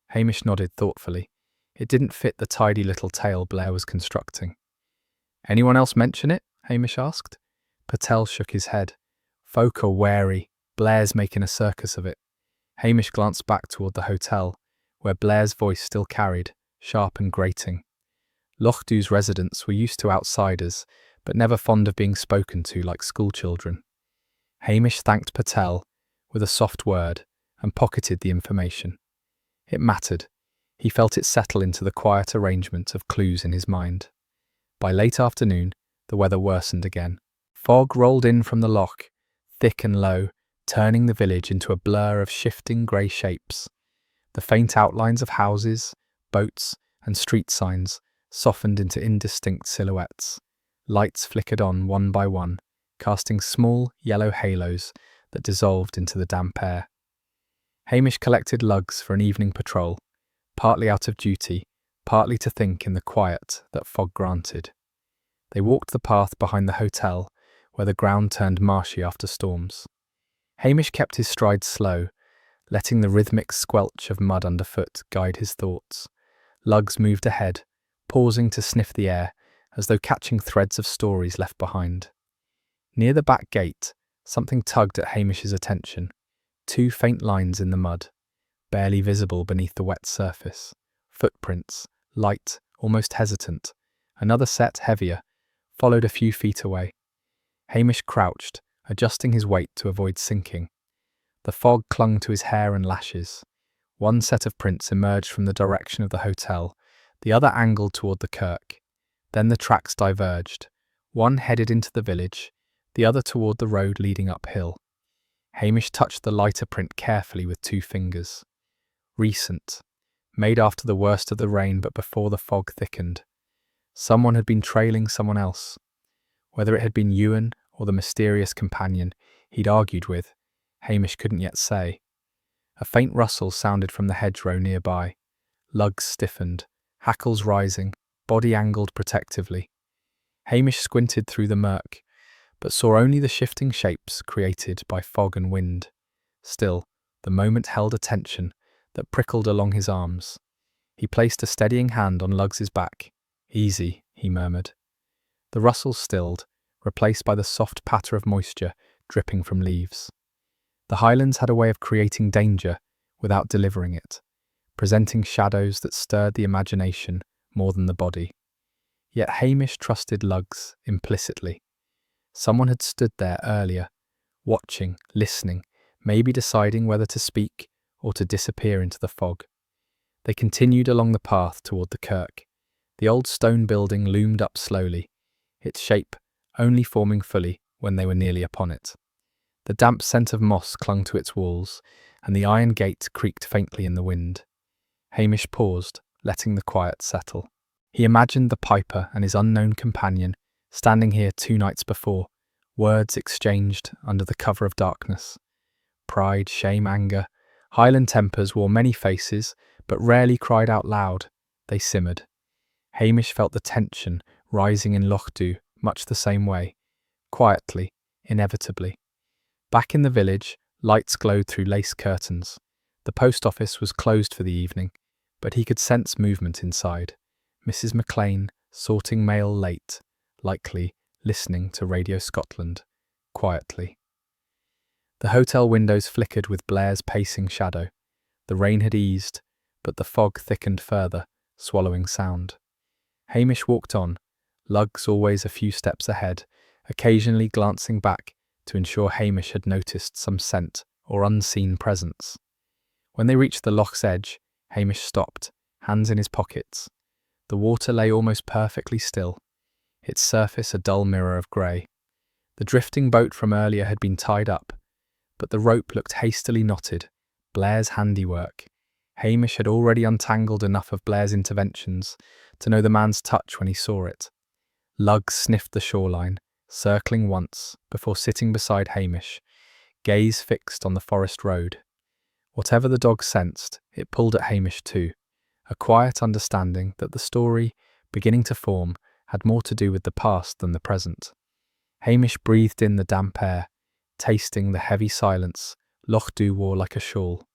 Hamish nodded thoughtfully. It didn't fit the tidy little tale Blair was constructing. "Anyone else mention it?" Hamish asked. Patel shook his head. "Folk are wary. Blair's making a circus of it." Hamish glanced back toward the hotel, where Blair's voice still carried, sharp and grating. Lochdoo's residents were used to outsiders, but never fond of being spoken to like schoolchildren. Hamish thanked Patel with a soft word and pocketed the information. It mattered. He felt it settle into the quiet arrangement of clues in his mind. By late afternoon, the weather worsened again. Fog rolled in from the loch, thick and low, turning the village into a blur of shifting grey shapes. The faint outlines of houses, boats, and street signs softened into indistinct silhouettes. Lights flickered on one by one, casting small yellow halos that dissolved into the damp air. Hamish collected lugs for an evening patrol, partly out of duty, partly to think in the quiet that fog granted. They walked the path behind the hotel, where the ground turned marshy after storms. Hamish kept his stride slow, letting the rhythmic squelch of mud underfoot guide his thoughts. Lugs moved ahead, pausing to sniff the air, as though catching threads of stories left behind. Near the back gate, something tugged at Hamish's attention. 2 faint lines in the mud, barely visible beneath the wet surface. Footprints, light, almost hesitant. Another set, heavier, followed a few feet away. Hamish crouched, adjusting his weight to avoid sinking. The fog clung to his hair and lashes. One set of prints emerged from the direction of the hotel, the other angled toward the kirk. Then the tracks diverged. One headed into the village, the other toward the road leading uphill. Hamish touched the lighter print carefully with 2 fingers. Recent. Made after the worst of the rain but before the fog thickened. Someone had been trailing someone else. Whether it had been Ewan or the mysterious companion he'd argued with, Hamish couldn't yet say. A faint rustle sounded from the hedgerow nearby. Lugs stiffened, hackles rising, body angled protectively. Hamish squinted through the murk, but saw only the shifting shapes created by fog and wind. Still, the moment held a tension that prickled along his arms. He placed a steadying hand on Lugs's back. "Easy," he murmured. The rustle stilled, replaced by the soft patter of moisture dripping from leaves. The Highlands had a way of creating danger without delivering it, presenting shadows that stirred the imagination more than the body. Yet Hamish trusted Lugs implicitly. Someone had stood there earlier, watching, listening, maybe deciding whether to speak or to disappear into the fog. They continued along the path toward the kirk. The old stone building loomed up slowly, its shape only forming fully when they were nearly upon it. The damp scent of moss clung to its walls, and the iron gate creaked faintly in the wind. Hamish paused, letting the quiet settle. He imagined the piper and his unknown companion standing here 2 nights before, words exchanged under the cover of darkness. Pride, shame, anger. Highland tempers wore many faces, but rarely cried out loud. They simmered. Hamish felt the tension rising in Lochduu much the same way, quietly, inevitably. Back in the village, lights glowed through lace curtains. The post office was closed for the evening, but he could sense movement inside. Mrs. McLean, sorting mail late, likely listening to Radio Scotland, quietly. The hotel windows flickered with Blair's pacing shadow. The rain had eased, but the fog thickened further, swallowing sound. Hamish walked on, Lugs always a few steps ahead, occasionally glancing back to ensure Hamish had noticed some scent or unseen presence. When they reached the loch's edge, Hamish stopped, hands in his pockets. The water lay almost perfectly still, its surface a dull mirror of grey. The drifting boat from earlier had been tied up, but the rope looked hastily knotted, Blair's handiwork. Hamish had already untangled enough of Blair's interventions to know the man's touch when he saw it. Lugs sniffed the shoreline, circling once before sitting beside Hamish, gaze fixed on the forest road. Whatever the dog sensed, it pulled at Hamish too, a quiet understanding that the story, beginning to form, had more to do with the past than the present. Hamish breathed in the damp air, tasting the heavy silence Lochduu wore like a shawl.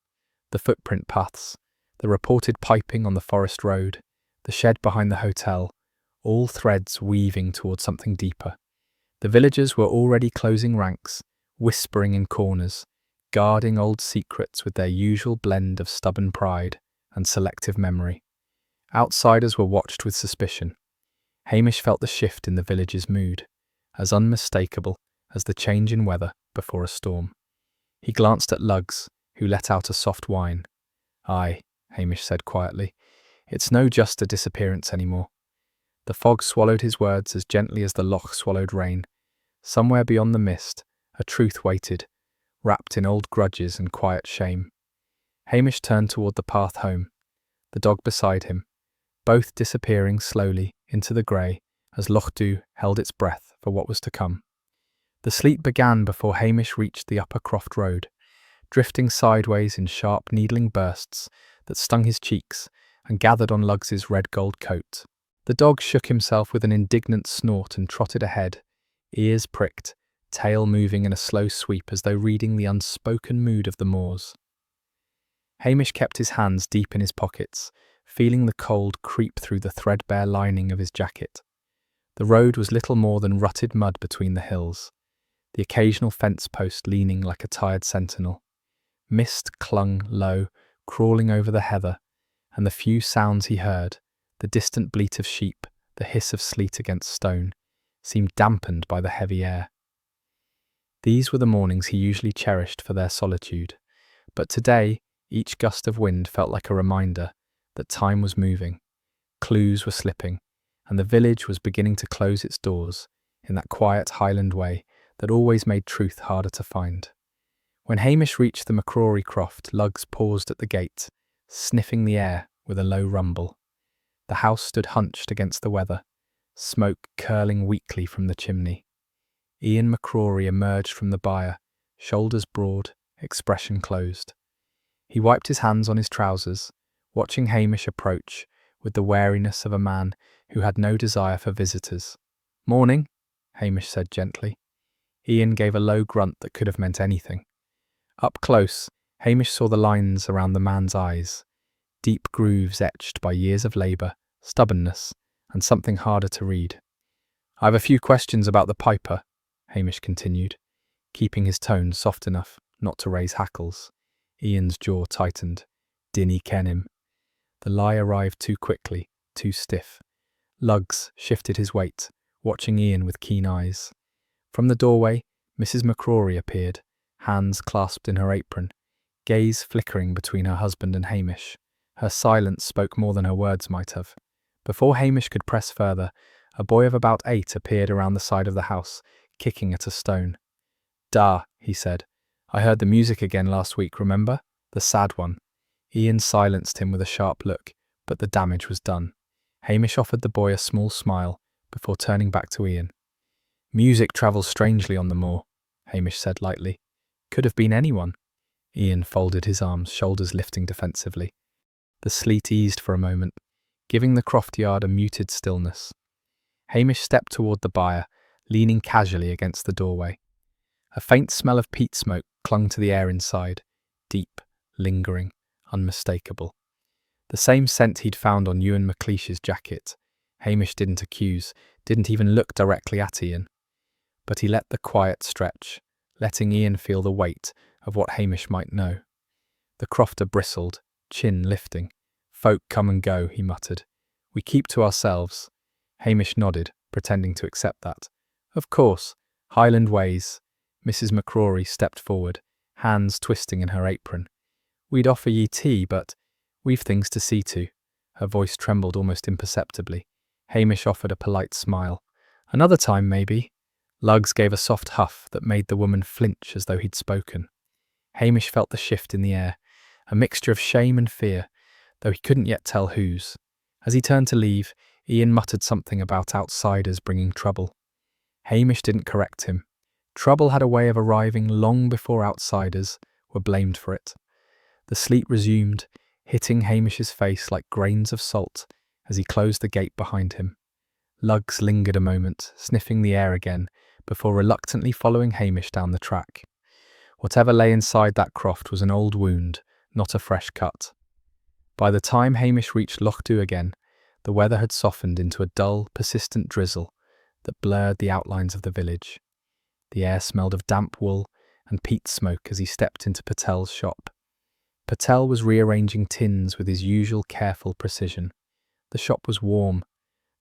The footprint paths, the reported piping on the forest road, the shed behind the hotel, all threads weaving toward something deeper. The villagers were already closing ranks, whispering in corners, guarding old secrets with their usual blend of stubborn pride and selective memory. Outsiders were watched with suspicion. Hamish felt the shift in the village's mood, as unmistakable as the change in weather before a storm. He glanced at Lugs, who let out a soft whine. "Aye," Hamish said quietly, "it's no just a disappearance anymore." The fog swallowed his words as gently as the loch swallowed rain. Somewhere beyond the mist, a truth waited, wrapped in old grudges and quiet shame. Hamish turned toward the path home, the dog beside him, both disappearing slowly into the grey as Lochduu held its breath for what was to come. The sleet began before Hamish reached the upper croft road, drifting sideways in sharp, needling bursts that stung his cheeks and gathered on Lugs's red-gold coat. The dog shook himself with an indignant snort and trotted ahead, ears pricked, tail moving in a slow sweep as though reading the unspoken mood of the moors. Hamish kept his hands deep in his pockets, feeling the cold creep through the threadbare lining of his jacket. The road was little more than rutted mud between the hills, the occasional fence post leaning like a tired sentinel. Mist clung low, crawling over the heather, and the few sounds he heard, the distant bleat of sheep, the hiss of sleet against stone, seemed dampened by the heavy air. These were the mornings he usually cherished for their solitude, but today each gust of wind felt like a reminder that time was moving, clues were slipping, and the village was beginning to close its doors in that quiet Highland way that always made truth harder to find. When Hamish reached the McCrory Croft, Lugs paused at the gate, sniffing the air with a low rumble. The house stood hunched against the weather, smoke curling weakly from the chimney. Ian McCrory emerged from the byre, shoulders broad, expression closed. He wiped his hands on his trousers, watching Hamish approach with the wariness of a man who had no desire for visitors. "Morning," Hamish said gently. Ian gave a low grunt that could have meant anything. Up close, Hamish saw the lines around the man's eyes, deep grooves etched by years of labour, stubbornness, and something harder to read. "I have a few questions about the piper," Hamish continued, keeping his tone soft enough not to raise hackles. Ian's jaw tightened. "Dinny ken him." The lie arrived too quickly, too stiff. Lugs shifted his weight, watching Ian with keen eyes. From the doorway, Mrs. McCrory appeared, hands clasped in her apron, gaze flickering between her husband and Hamish. Her silence spoke more than her words might have. Before Hamish could press further, a boy of about 8 appeared around the side of the house, kicking at a stone. "Da," he said. "I heard the music again last week, remember? The sad one." Ian silenced him with a sharp look, but the damage was done. Hamish offered the boy a small smile before turning back to Ian. "Music travels strangely on the moor," Hamish said lightly. "Could have been anyone." Ian folded his arms, shoulders lifting defensively. The sleet eased for a moment, giving the croft yard a muted stillness. Hamish stepped toward the byre, leaning casually against the doorway. A faint smell of peat smoke clung to the air inside, deep, lingering, unmistakable. The same scent he'd found on Ewan McLeish's jacket. Hamish didn't accuse, didn't even look directly at Ian. But he let the quiet stretch, letting Ian feel the weight of what Hamish might know. The crofter bristled, chin lifting. "Folk come and go," he muttered. "We keep to ourselves." Hamish nodded, pretending to accept that. "Of course, Highland ways." Mrs. McCrory stepped forward, hands twisting in her apron. "We'd offer ye tea, but we've things to see to." Her voice trembled almost imperceptibly. Hamish offered a polite smile. "Another time, maybe." Lugs gave a soft huff that made the woman flinch as though he'd spoken. Hamish felt the shift in the air, a mixture of shame and fear, though he couldn't yet tell whose. As he turned to leave, Ian muttered something about outsiders bringing trouble. Hamish didn't correct him. Trouble had a way of arriving long before outsiders were blamed for it. The sleet resumed, hitting Hamish's face like grains of salt as he closed the gate behind him. Lugs lingered a moment, sniffing the air again, before reluctantly following Hamish down the track. Whatever lay inside that croft was an old wound, not a fresh cut. By the time Hamish reached Lochduu again, the weather had softened into a dull, persistent drizzle that blurred the outlines of the village. The air smelled of damp wool and peat smoke as he stepped into Patel's shop. Patel was rearranging tins with his usual careful precision. The shop was warm,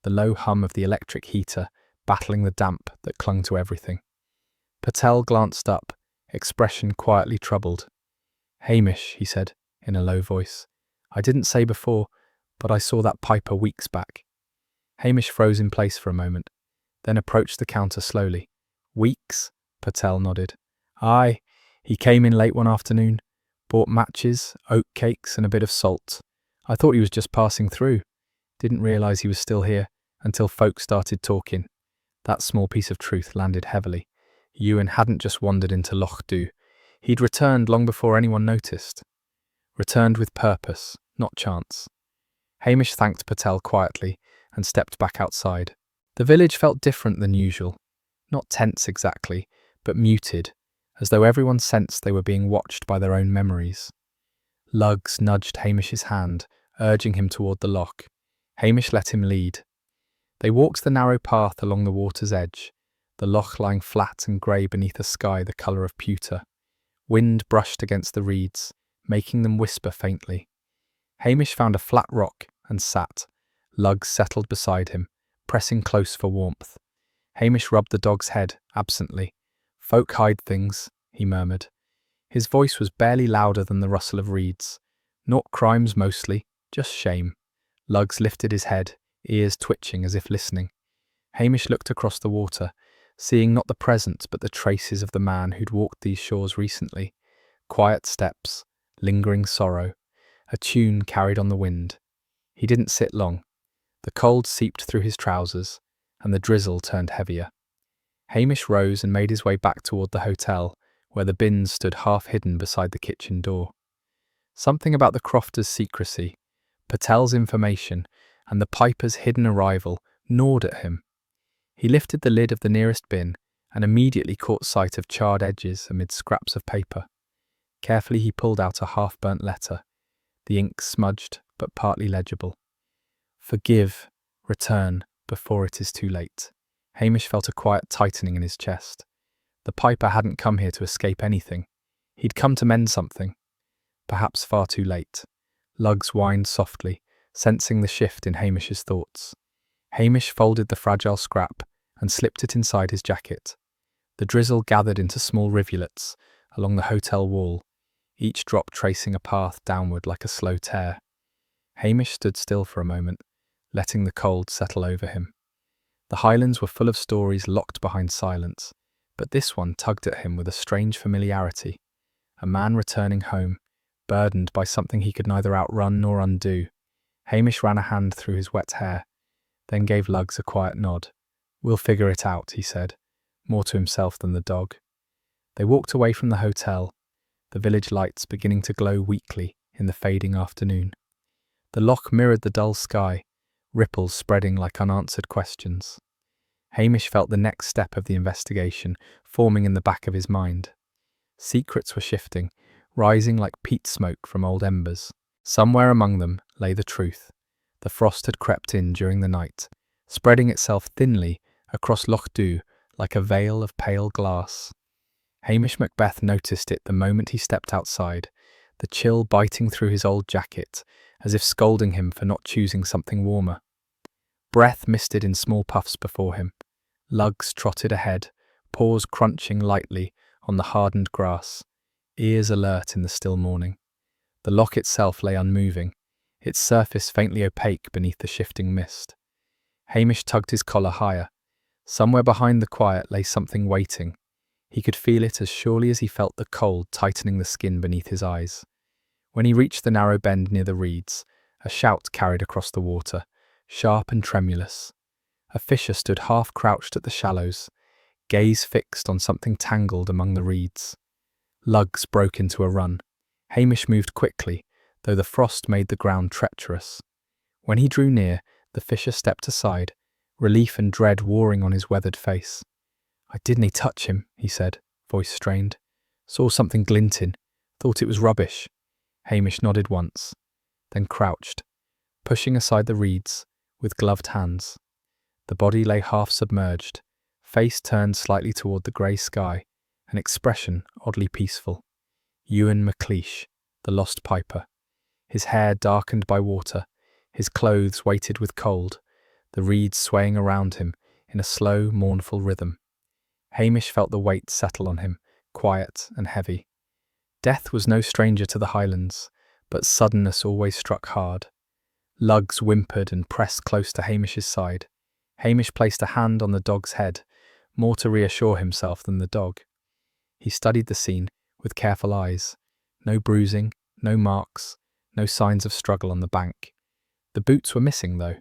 the low hum of the electric heater battling the damp that clung to everything. Patel glanced up, expression quietly troubled. "Hamish," he said, in a low voice, "I didn't say before, but I saw that piper weeks back." Hamish froze in place for a moment, then approached the counter slowly. "Weeks?" Patel nodded. "Aye, he came in late one afternoon, bought matches, oat cakes and a bit of salt. I thought he was just passing through. Didn't realise he was still here until folk started talking." That small piece of truth landed heavily. Ewan hadn't just wandered into Lochduu. He'd returned long before anyone noticed. Returned with purpose, not chance. Hamish thanked Patel quietly and stepped back outside. The village felt different than usual. Not tense exactly, but muted, as though everyone sensed they were being watched by their own memories. Lugs nudged Hamish's hand, urging him toward the loch. Hamish let him lead. They walked the narrow path along the water's edge, the loch lying flat and grey beneath a sky the colour of pewter. Wind brushed against the reeds, making them whisper faintly. Hamish found a flat rock and sat. Lugs settled beside him, pressing close for warmth. Hamish rubbed the dog's head, absently. "Folk hide things," he murmured. His voice was barely louder than the rustle of reeds. "Not crimes mostly, just shame." Lugs lifted his head, ears twitching as if listening. Hamish looked across the water, seeing not the present but the traces of the man who'd walked these shores recently. Quiet steps, lingering sorrow, a tune carried on the wind. He didn't sit long. The cold seeped through his trousers, and the drizzle turned heavier. Hamish rose and made his way back toward the hotel, where the bins stood half-hidden beside the kitchen door. Something about the crofters' secrecy, Patel's information, and the piper's hidden arrival gnawed at him. He lifted the lid of the nearest bin and immediately caught sight of charred edges amid scraps of paper. Carefully he pulled out a half-burnt letter, the ink smudged but partly legible. "Forgive, return, before it is too late." Hamish felt a quiet tightening in his chest. The piper hadn't come here to escape anything. He'd come to mend something. Perhaps far too late. Lugs whined softly, sensing the shift in Hamish's thoughts. Hamish folded the fragile scrap and slipped it inside his jacket. The drizzle gathered into small rivulets along the hotel wall, each drop tracing a path downward like a slow tear. Hamish stood still for a moment, letting the cold settle over him. The Highlands were full of stories locked behind silence, but this one tugged at him with a strange familiarity. A man returning home, burdened by something he could neither outrun nor undo. Hamish ran a hand through his wet hair, then gave Lugs a quiet nod. "We'll figure it out," he said, more to himself than the dog. They walked away from the hotel, the village lights beginning to glow weakly in the fading afternoon. The loch mirrored the dull sky, ripples spreading like unanswered questions. Hamish felt the next step of the investigation forming in the back of his mind. Secrets were shifting, rising like peat smoke from old embers. Somewhere among them lay the truth. The frost had crept in during the night, spreading itself thinly across Lochduu like a veil of pale glass. Hamish Macbeth noticed it the moment he stepped outside, the chill biting through his old jacket, as if scolding him for not choosing something warmer. Breath misted in small puffs before him. Lugs trotted ahead, paws crunching lightly on the hardened grass, ears alert in the still morning. The loch itself lay unmoving, its surface faintly opaque beneath the shifting mist. Hamish tugged his collar higher. Somewhere behind the quiet lay something waiting. He could feel it as surely as he felt the cold tightening the skin beneath his eyes. When he reached the narrow bend near the reeds, a shout carried across the water, sharp and tremulous. A fisher stood half-crouched at the shallows, gaze fixed on something tangled among the reeds. Lugs broke into a run. Hamish moved quickly, though the frost made the ground treacherous. When he drew near, the fisher stepped aside, relief and dread warring on his weathered face. "I didn't touch him," he said, voice strained. "Saw something glinting. Thought it was rubbish." Hamish nodded once, then crouched, pushing aside the reeds with gloved hands. The body lay half submerged, face turned slightly toward the grey sky, an expression oddly peaceful. Ewan MacLeish, the lost piper. His hair darkened by water, his clothes weighted with cold, the reeds swaying around him in a slow, mournful rhythm. Hamish felt the weight settle on him, quiet and heavy. Death was no stranger to the Highlands, but suddenness always struck hard. Lugs whimpered and pressed close to Hamish's side. Hamish placed a hand on the dog's head, more to reassure himself than the dog. He studied the scene with careful eyes. No bruising, no marks, no signs of struggle on the bank. The boots were missing, though,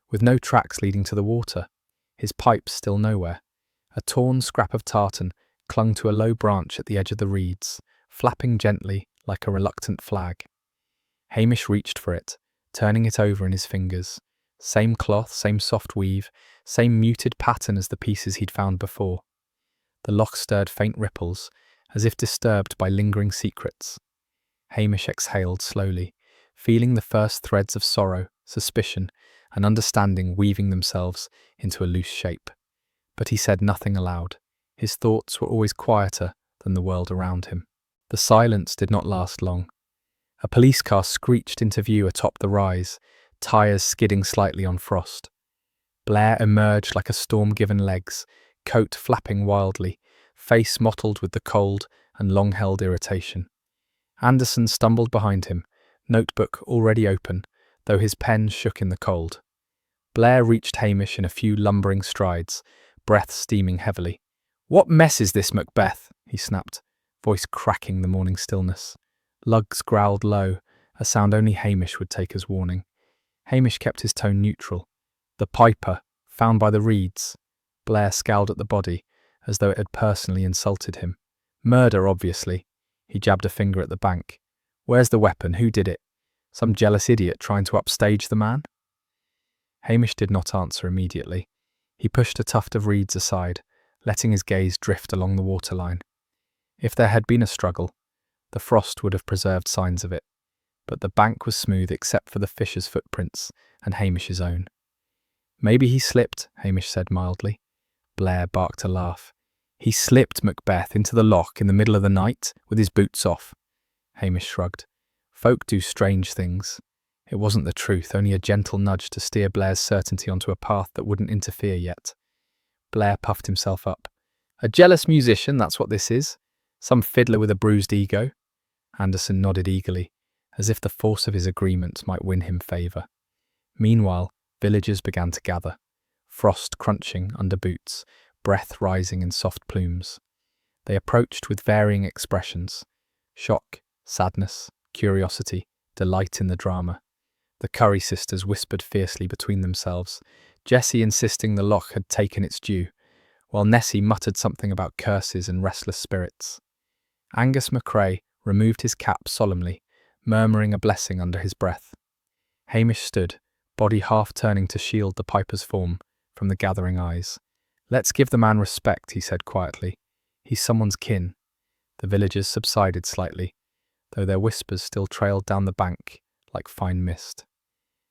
with no tracks leading to the water. His pipe still nowhere. A torn scrap of tartan clung to a low branch at the edge of the reeds, flapping gently like a reluctant flag. Hamish reached for it, turning it over in his fingers. Same cloth, same soft weave, same muted pattern as the pieces he'd found before. The loch stirred faint ripples, as if disturbed by lingering secrets. Hamish exhaled slowly, feeling the first threads of sorrow, suspicion, and understanding weaving themselves into a loose shape. But he said nothing aloud. His thoughts were always quieter than the world around him. The silence did not last long. A police car screeched into view atop the rise, tyres skidding slightly on frost. Blair emerged like a storm given legs, coat flapping wildly, face mottled with the cold and long-held irritation. Anderson stumbled behind him, notebook already open, though his pen shook in the cold. Blair reached Hamish in a few lumbering strides, breath steaming heavily. "What mess is this, Macbeth?" he snapped, voice cracking the morning stillness. Lugs growled low, a sound only Hamish would take as warning. Hamish kept his tone neutral. "The Piper, found by the reeds." Blair scowled at the body, as though it had personally insulted him. "Murder, obviously." He jabbed a finger at the bank. "Where's the weapon? Who did it? Some jealous idiot trying to upstage the man?" Hamish did not answer immediately. He pushed a tuft of reeds aside, letting his gaze drift along the waterline. If there had been a struggle, the frost would have preserved signs of it, but the bank was smooth except for the fisher's footprints and Hamish's own. "Maybe he slipped," Hamish said mildly. Blair barked a laugh. "He slipped, Macbeth, into the loch in the middle of the night, with his boots off." Hamish shrugged. Folk do strange things. It wasn't the truth, only a gentle nudge to steer Blair's certainty onto a path that wouldn't interfere yet. Blair puffed himself up. "A jealous musician, that's what this is. Some fiddler with a bruised ego." Anderson nodded eagerly, as if the force of his agreement might win him favour. Meanwhile, villagers began to gather, frost crunching under boots, breath rising in soft plumes. They approached with varying expressions: shock, sadness, curiosity, delight in the drama. The Curry sisters whispered fiercely between themselves, Jessie insisting the loch had taken its due, while Nessie muttered something about curses and restless spirits. Angus McRae removed his cap solemnly, murmuring a blessing under his breath. Hamish stood, body half turning to shield the piper's form from the gathering eyes. "Let's give the man respect," he said quietly. "He's someone's kin." The villagers subsided slightly, though their whispers still trailed down the bank like fine mist.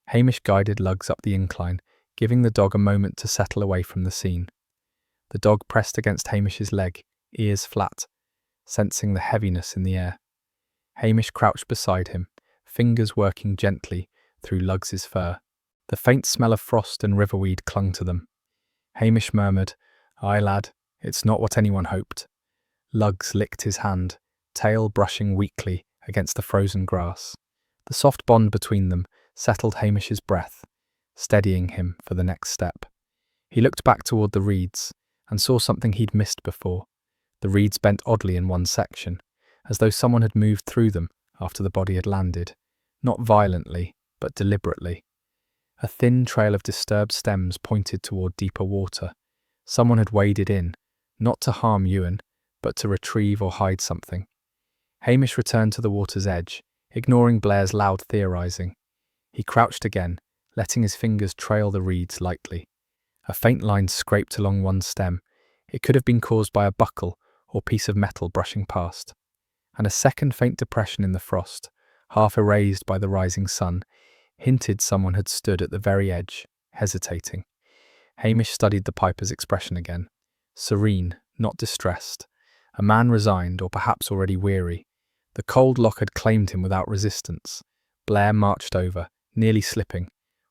Hamish guided Lugs up the incline, giving the dog a moment to settle away from the scene. The dog pressed against Hamish's leg, ears flat, sensing the heaviness in the air. Hamish crouched beside him, fingers working gently through Lugs's fur. The faint smell of frost and riverweed clung to them. Hamish murmured, "Aye, lad, it's not what anyone hoped." Lugs licked his hand, tail brushing weakly against the frozen grass. The soft bond between them settled Hamish's breath, steadying him for the next step. He looked back toward the reeds and saw something he'd missed before. The reeds bent oddly in one section, as though someone had moved through them after the body had landed, not violently, but deliberately. A thin trail of disturbed stems pointed toward deeper water. Someone had waded in, not to harm Ewan, but to retrieve or hide something. Hamish returned to the water's edge, ignoring Blair's loud theorizing. He crouched again, letting his fingers trail the reeds lightly. A faint line scraped along one stem. It could have been caused by a buckle or piece of metal brushing past. And a second faint depression in the frost, half erased by the rising sun, hinted someone had stood at the very edge, hesitating. Hamish studied the piper's expression again. Serene, not distressed. A man resigned, or perhaps already weary. The cold loch had claimed him without resistance. Blair marched over, nearly slipping.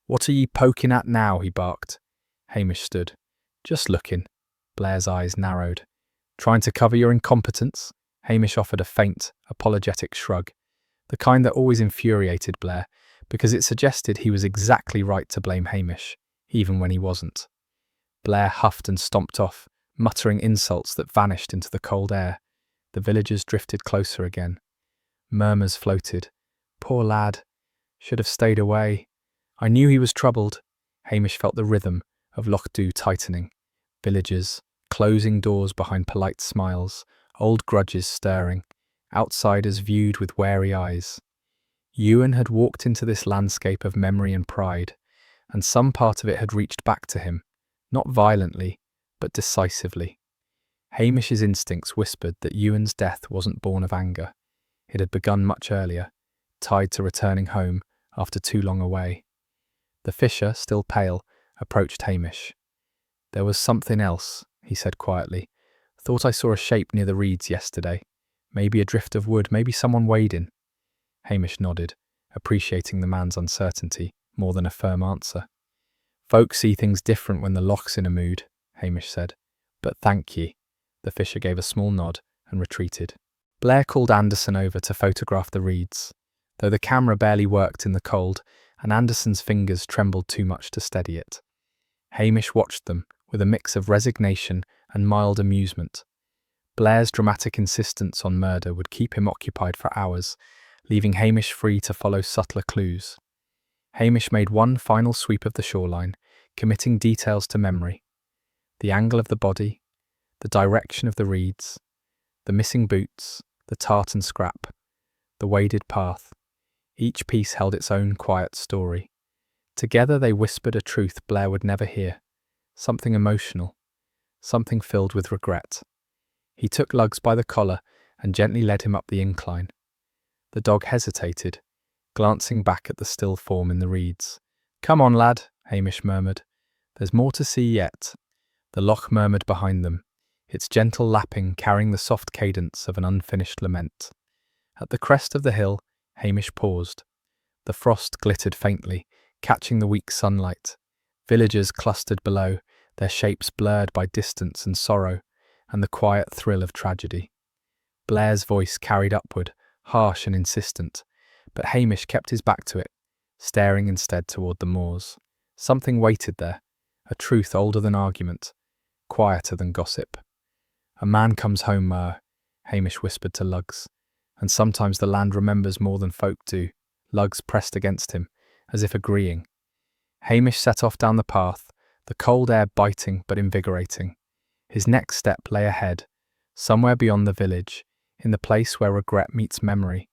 "What are ye poking at now?" he barked. Hamish stood. "Just looking." Blair's eyes narrowed. "Trying to cover your incompetence?" Hamish offered a faint, apologetic shrug, the kind that always infuriated Blair, because it suggested he was exactly right to blame Hamish, even when he wasn't. Blair huffed and stomped off, muttering insults that vanished into the cold air. The villagers drifted closer again. Murmurs floated. "Poor lad. Should have stayed away. I knew he was troubled." Hamish felt the rhythm of Lochduu tightening. Villagers, closing doors behind polite smiles, old grudges stirring, outsiders viewed with wary eyes. Ewan had walked into this landscape of memory and pride, and some part of it had reached back to him, not violently, but decisively. Hamish's instincts whispered that Ewan's death wasn't born of anger. It had begun much earlier, tied to returning home after too long away. The fisher, still pale, approached Hamish. "There was something else," he said quietly. "Thought I saw a shape near the reeds yesterday. Maybe a drift of wood, maybe someone wading." Hamish nodded, appreciating the man's uncertainty more than a firm answer. "Folk see things different when the loch's in a mood," Hamish said. "But thank ye." The fisher gave a small nod and retreated. Blair called Anderson over to photograph the reeds, though the camera barely worked in the cold, and Anderson's fingers trembled too much to steady it. Hamish watched them with a mix of resignation and mild amusement. Blair's dramatic insistence on murder would keep him occupied for hours, leaving Hamish free to follow subtler clues. Hamish made one final sweep of the shoreline, committing details to memory. The angle of the body, the direction of the reeds, the missing boots, the tartan scrap, the waded path. Each piece held its own quiet story. Together they whispered a truth Blair would never hear, something emotional, something filled with regret. He took Lugs by the collar and gently led him up the incline. The dog hesitated, glancing back at the still form in the reeds. "Come on, lad," Hamish murmured. "There's more to see yet." The loch murmured behind them, its gentle lapping carrying the soft cadence of an unfinished lament. At the crest of the hill, Hamish paused. The frost glittered faintly, catching the weak sunlight. Villagers clustered below, their shapes blurred by distance and sorrow, and the quiet thrill of tragedy. Blair's voice carried upward, harsh and insistent, but Hamish kept his back to it, staring instead toward the moors. Something waited there, a truth older than argument, quieter than gossip. "A man comes home, Hamish whispered to Lugs, "and sometimes the land remembers more than folk do." Lugs pressed against him, as if agreeing. Hamish set off down the path, the cold air biting but invigorating. His next step lay ahead, somewhere beyond the village, in the place where regret meets memory.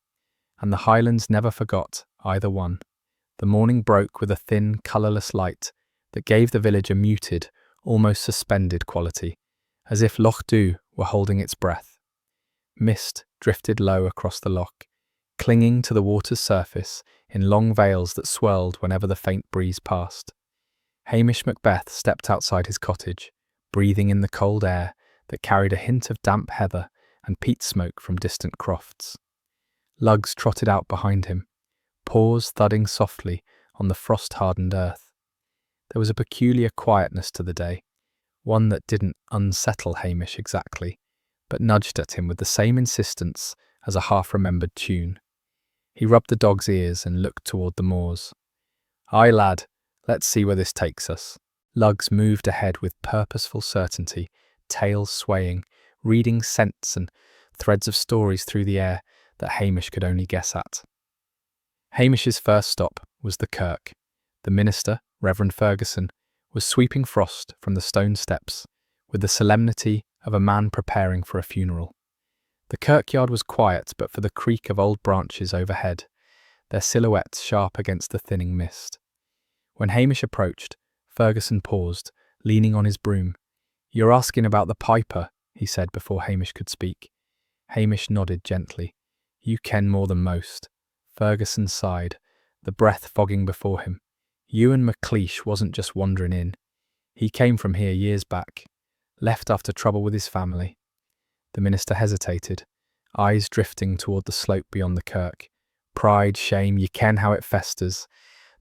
And the Highlands never forgot either one. The morning broke with a thin, colourless light that gave the village a muted, almost suspended quality, as if Lochduu were holding its breath. Mist drifted low across the loch, clinging to the water's surface in long veils that swirled whenever the faint breeze passed. Hamish Macbeth stepped outside his cottage, breathing in the cold air that carried a hint of damp heather and peat smoke from distant crofts. Lugs trotted out behind him, paws thudding softly on the frost-hardened earth. There was a peculiar quietness to the day, one that didn't unsettle Hamish exactly, but nudged at him with the same insistence as a half-remembered tune. He rubbed the dog's ears and looked toward the moors. "Aye, lad, let's see where this takes us." Lugs moved ahead with purposeful certainty, tail swaying, reading scents and threads of stories through the air that Hamish could only guess at. Hamish's first stop was the kirk. The minister, Reverend Ferguson, was sweeping frost from the stone steps with the solemnity of a man preparing for a funeral. The kirkyard was quiet but for the creak of old branches overhead, their silhouettes sharp against the thinning mist. When Hamish approached, Ferguson paused, leaning on his broom. "You're asking about the piper," he said before Hamish could speak. Hamish nodded gently. "You ken more than most." Ferguson sighed, the breath fogging before him. "Ewan MacLeish wasn't just wandering in. He came from here years back, left after trouble with his family." The minister hesitated, eyes drifting toward the slope beyond the kirk. Pride, shame, you ken how it festers.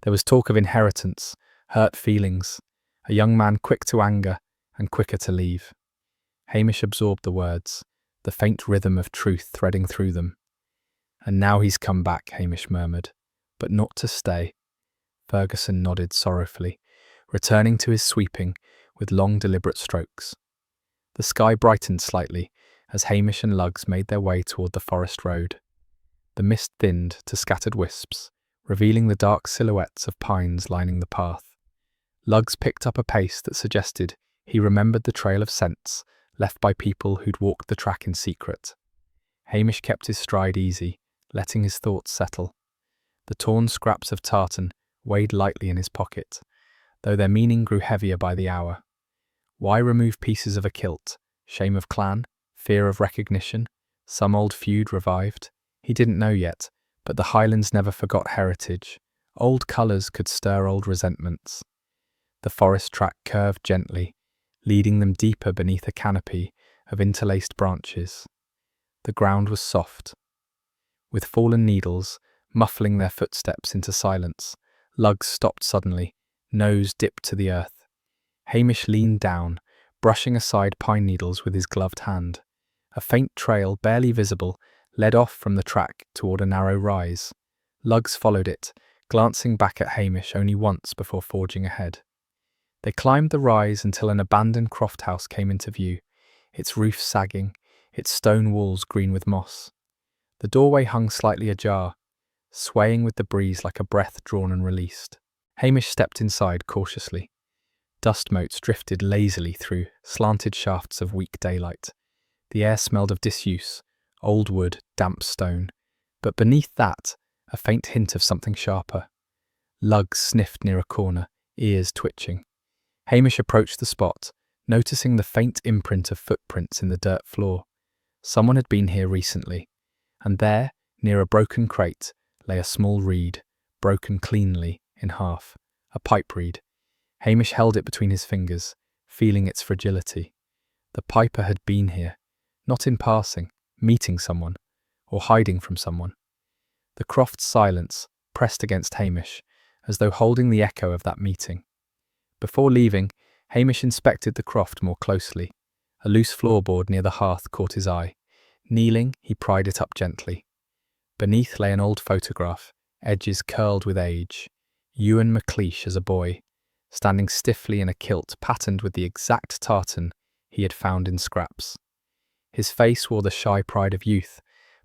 There was talk of inheritance, hurt feelings, a young man quick to anger and quicker to leave. Hamish absorbed the words, the faint rhythm of truth threading through them. "And now he's come back," Hamish murmured, "but not to stay." Ferguson nodded sorrowfully, returning to his sweeping with long deliberate strokes. The sky brightened slightly as Hamish and Lugs made their way toward the forest road. The mist thinned to scattered wisps, revealing the dark silhouettes of pines lining the path. Lugs picked up a pace that suggested he remembered the trail of scents left by people who'd walked the track in secret. Hamish kept his stride easy, letting his thoughts settle. The torn scraps of tartan weighed lightly in his pocket, though their meaning grew heavier by the hour. Why remove pieces of a kilt Shame of clan? Fear of recognition? Some old feud revived? He didn't know yet, but the Highlands never forgot heritage. Old colours could stir old resentments. The forest track curved gently, leading them deeper beneath a canopy of interlaced branches. The ground was soft, with fallen needles muffling their footsteps into silence. Lugs stopped suddenly, nose dipped to the earth. Hamish leaned down, brushing aside pine needles with his gloved hand. A faint trail, barely visible, led off from the track toward a narrow rise. Lugs followed it, glancing back at Hamish only once before forging ahead. They climbed the rise until an abandoned croft house came into view, its roof sagging, its stone walls green with moss. The doorway hung slightly ajar, swaying with the breeze like a breath drawn and released. Hamish stepped inside cautiously. Dust motes drifted lazily through slanted shafts of weak daylight. The air smelled of disuse, old wood, damp stone. But beneath that, a faint hint of something sharper. Lugs sniffed near a corner, ears twitching. Hamish approached the spot, noticing the faint imprint of footprints in the dirt floor. Someone had been here recently. And there, near a broken crate, lay a small reed, broken cleanly in half, a pipe reed. Hamish held it between his fingers, feeling its fragility. The piper had been here, not in passing, meeting someone, or hiding from someone. The croft's silence pressed against Hamish, as though holding the echo of that meeting. Before leaving, Hamish inspected the croft more closely. A loose floorboard near the hearth caught his eye. Kneeling, he pried it up gently. Beneath lay an old photograph, edges curled with age. Ewan MacLeish as a boy, standing stiffly in a kilt patterned with the exact tartan he had found in scraps. His face wore the shy pride of youth,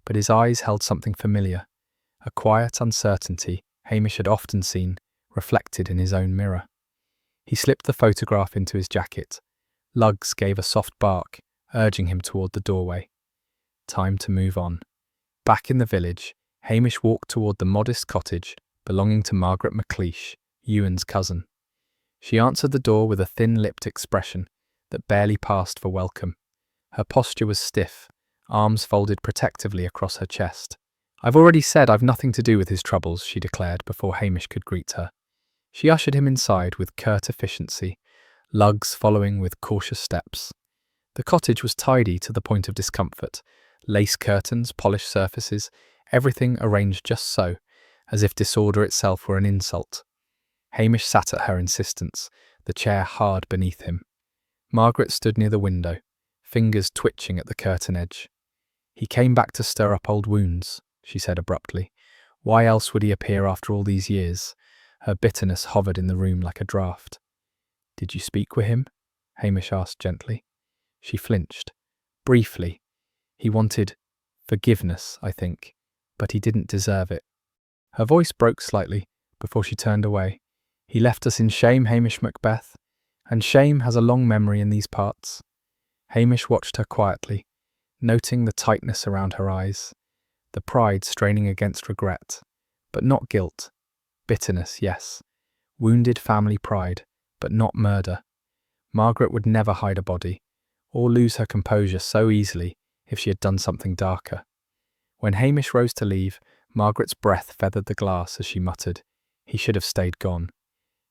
but his eyes held something familiar, a quiet uncertainty Hamish had often seen reflected in his own mirror. He slipped the photograph into his jacket. Lugs gave a soft bark, urging him toward the doorway. Time to move on. Back in the village, Hamish walked toward the modest cottage belonging to Margaret MacLeish, Ewan's cousin. She answered the door with a thin-lipped expression that barely passed for welcome. Her posture was stiff, arms folded protectively across her chest. "I've already said I've nothing to do with his troubles," she declared before Hamish could greet her. She ushered him inside with curt efficiency, Lugs following with cautious steps. The cottage was tidy to the point of discomfort. Lace curtains, polished surfaces, everything arranged just so, as if disorder itself were an insult. Hamish sat at her insistence, the chair hard beneath him. Margaret stood near the window, fingers twitching at the curtain edge. "He came back to stir up old wounds," she said abruptly. "Why else would he appear after all these years?" Her bitterness hovered in the room like a draught. "Did you speak with him?" Hamish asked gently. She flinched. Briefly. "He wanted forgiveness, I think, but he didn't deserve it." Her voice broke slightly before she turned away. "He left us in shame, Hamish Macbeth, and shame has a long memory in these parts." Hamish watched her quietly, noting the tightness around her eyes, the pride straining against regret, but not guilt. Bitterness, yes. Wounded family pride, but not murder. Margaret would never hide a body, or lose her composure so easily if she had done something darker. When Hamish rose to leave, Margaret's breath feathered the glass as she muttered, "He should have stayed gone."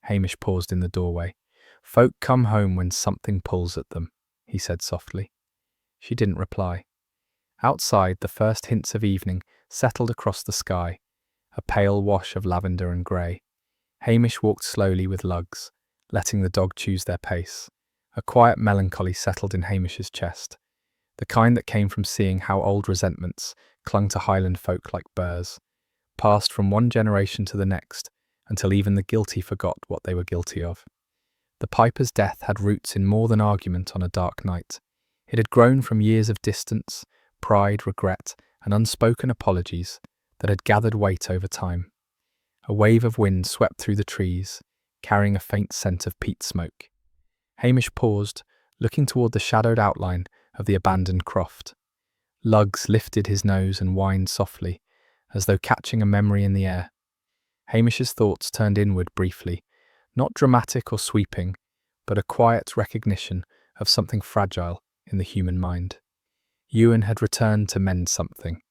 Hamish paused in the doorway. "Folk come home when something pulls at them," he said softly. She didn't reply. Outside, the first hints of evening settled across the sky, a pale wash of lavender and grey. Hamish walked slowly with Lugs, letting the dog choose their pace. A quiet melancholy settled in Hamish's chest, the kind that came from seeing how old resentments clung to Highland folk like burrs, passed from one generation to the next, until even the guilty forgot what they were guilty of. The piper's death had roots in more than argument on a dark night. It had grown from years of distance, pride, regret, and unspoken apologies that had gathered weight over time. A wave of wind swept through the trees, carrying a faint scent of peat smoke. Hamish paused, looking toward the shadowed outline of the abandoned croft. Lugs lifted his nose and whined softly, as though catching a memory in the air. Hamish's thoughts turned inward briefly, not dramatic or sweeping, but a quiet recognition of something fragile in the human mind. Ewan had returned to mend something.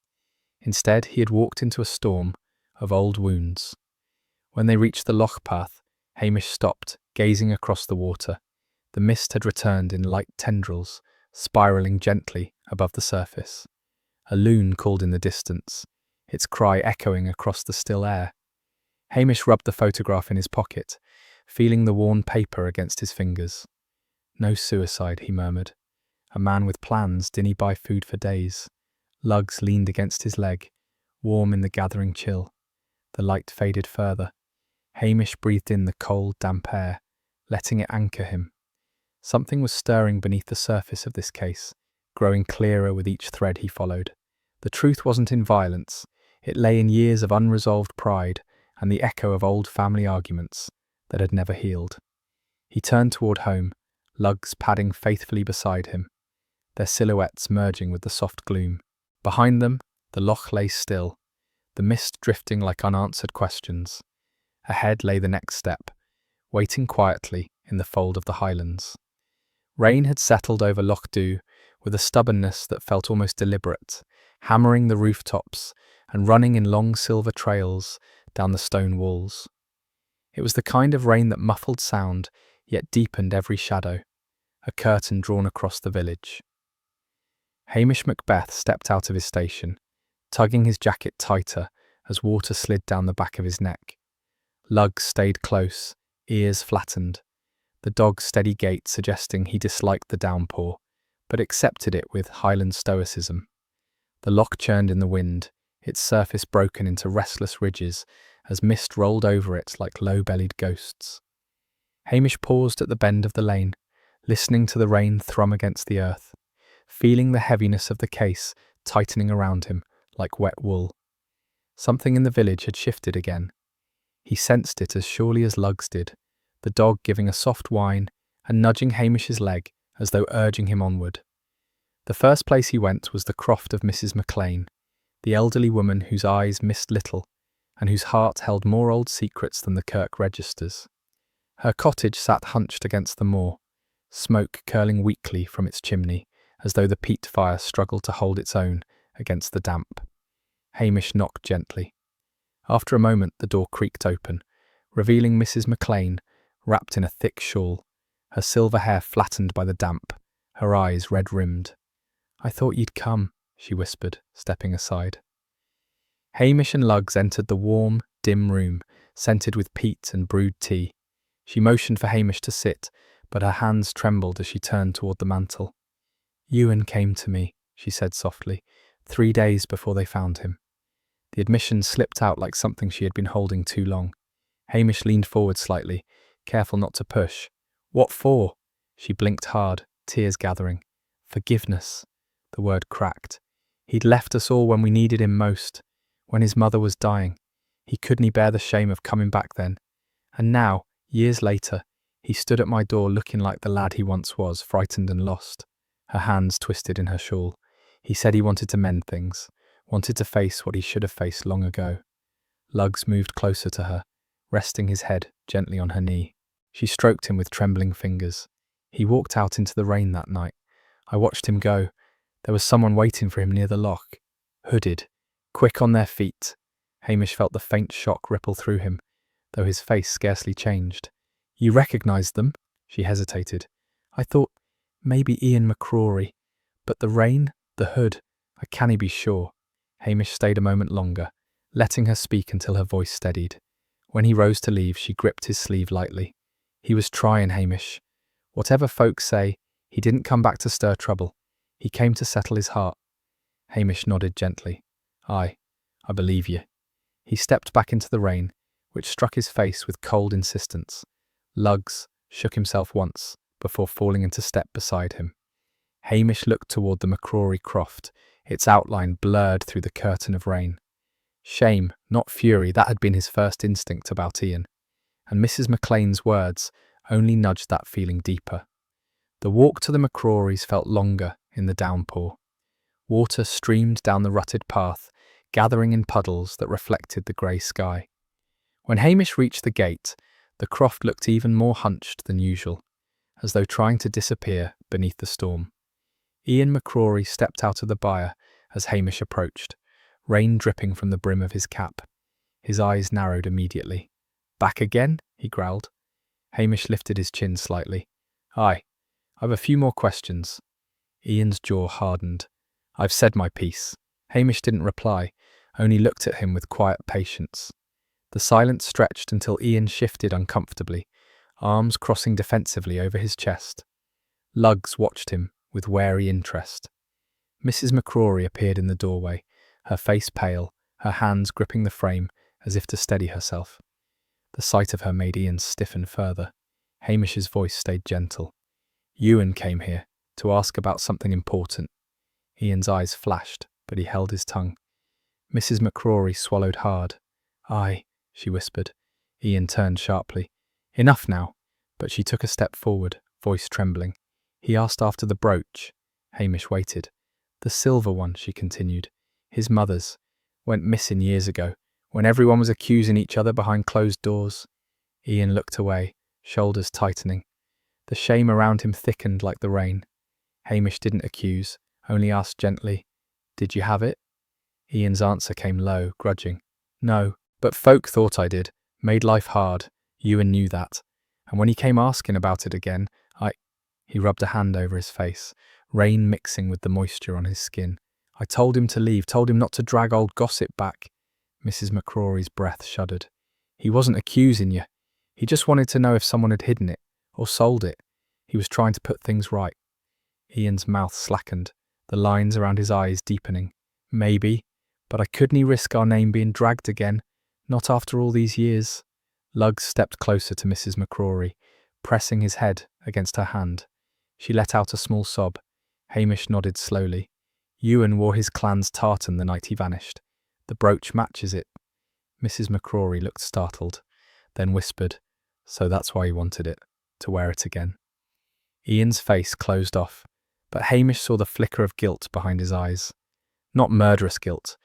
Instead, he had walked into a storm of old wounds. When they reached the loch path, Hamish stopped, gazing across the water. The mist had returned in light tendrils, spiralling gently above the surface. A loon called in the distance, its cry echoing across the still air. Hamish rubbed the photograph in his pocket, feeling the worn paper against his fingers. No suicide, he murmured. A man with plans, didn't he buy food for days? Lugs leaned against his leg, warm in the gathering chill. The light faded further. Hamish breathed in the cold, damp air, letting it anchor him. Something was stirring beneath the surface of this case, growing clearer with each thread he followed. The truth wasn't in violence. It lay in years of unresolved pride and the echo of old family arguments that had never healed. He turned toward home, lugs padding faithfully beside him, their silhouettes merging with the soft gloom. Behind them, the loch lay still, the mist drifting like unanswered questions. Ahead lay the next step, waiting quietly in the fold of the Highlands. Rain had settled over Lochduu with a stubbornness that felt almost deliberate, hammering the rooftops and running in long silver trails down the stone walls. It was the kind of rain that muffled sound, yet deepened every shadow, a curtain drawn across the village. Hamish Macbeth stepped out of his station, tugging his jacket tighter as water slid down the back of his neck. Lugs stayed close, ears flattened, the dog's steady gait suggesting he disliked the downpour, but accepted it with Highland stoicism. The loch churned in the wind, its surface broken into restless ridges as mist rolled over it like low-bellied ghosts. Hamish paused at the bend of the lane, listening to the rain thrum against the earth, feeling the heaviness of the case tightening around him like wet wool. Something in the village had shifted again. He sensed it as surely as Lugs did, the dog giving a soft whine and nudging Hamish's leg as though urging him onward. The first place he went was the croft of Mrs. McLean, the elderly woman whose eyes missed little and whose heart held more old secrets than the kirk registers. Her cottage sat hunched against the moor, smoke curling weakly from its chimney, as though the peat fire struggled to hold its own against the damp. Hamish knocked gently. After a moment the door creaked open, revealing Mrs. McLean, wrapped in a thick shawl, her silver hair flattened by the damp, her eyes red-rimmed. "I thought you'd come," she whispered, stepping aside. Hamish and Lugs entered the warm, dim room, scented with peat and brewed tea. She motioned for Hamish to sit, but her hands trembled as she turned toward the mantel. "Ewan came to me," she said softly, 3 days before they found him. The admission slipped out like something she had been holding too long. Hamish leaned forward slightly, careful not to push. "What for?" She blinked hard, tears gathering. "Forgiveness." The word cracked. He'd left us all when we needed him most, when his mother was dying. He couldn't bear the shame of coming back then. And now, years later, he stood at my door looking like the lad he once was, frightened and lost. Her hands twisted in her shawl. He said he wanted to mend things, wanted to face what he should have faced long ago. Lugs moved closer to her, resting his head gently on her knee. She stroked him with trembling fingers. He walked out into the rain that night. I watched him go. There was someone waiting for him near the loch, hooded, quick on their feet. Hamish felt the faint shock ripple through him, though his face scarcely changed. "You recognised them?" She hesitated. "I thought maybe Ian McCrory, but the rain, the hood, I cannae be sure." Hamish stayed a moment longer, letting her speak until her voice steadied. When he rose to leave, she gripped his sleeve lightly. "He was trying, Hamish. Whatever folks say, he didn't come back to stir trouble. He came to settle his heart." Hamish nodded gently. I believe you." He stepped back into the rain, which struck his face with cold insistence. Lugs shook himself once, before falling into step beside him. Hamish looked toward the McCrory croft, its outline blurred through the curtain of rain. Shame, not fury, that had been his first instinct about Ian, and Mrs. McLean's words only nudged that feeling deeper. The walk to the McCrorys felt longer in the downpour. Water streamed down the rutted path, gathering in puddles that reflected the grey sky. When Hamish reached the gate, the croft looked even more hunched than usual, as though trying to disappear beneath the storm. Ian McCrory stepped out of the byre as Hamish approached, rain dripping from the brim of his cap. His eyes narrowed immediately. "Back again?" he growled. Hamish lifted his chin slightly. "Aye, I've a few more questions." Ian's jaw hardened. "I've said my piece." Hamish didn't reply, only looked at him with quiet patience. The silence stretched until Ian shifted uncomfortably, arms crossing defensively over his chest. Lugs watched him with wary interest. Mrs. McCrory appeared in the doorway, her face pale, her hands gripping the frame as if to steady herself. The sight of her made Ian stiffen further. Hamish's voice stayed gentle. "Ewan came here to ask about something important." Ian's eyes flashed, but he held his tongue. Mrs. McCrory swallowed hard. "Aye," she whispered. Ian turned sharply. "Enough now." But she took a step forward, voice trembling. "He asked after the brooch." Hamish waited. "The silver one," she continued. "His mother's. Went missing years ago, when everyone was accusing each other behind closed doors." Ian looked away, shoulders tightening. The shame around him thickened like the rain. Hamish didn't accuse, only asked gently, "Did you have it?" Ian's answer came low, grudging. "No, but folk thought I did. Made life hard. Ewan knew that. And when he came asking about it again, He rubbed a hand over his face, rain mixing with the moisture on his skin. "I told him to leave, told him not to drag old gossip back." Mrs. McCrory's breath shuddered. "He wasn't accusing you. He just wanted to know if someone had hidden it, or sold it. He was trying to put things right." Ian's mouth slackened, the lines around his eyes deepening. "Maybe, but I couldn't risk our name being dragged again, not after all these years." Luggs stepped closer to Mrs. McCrory, pressing his head against her hand. She let out a small sob. Hamish nodded slowly. "Ewan wore his clan's tartan the night he vanished. The brooch matches it." Mrs. McCrory looked startled, then whispered, "So that's why he wanted it, to wear it again." Ian's face closed off, but Hamish saw the flicker of guilt behind his eyes. Not murderous guilt,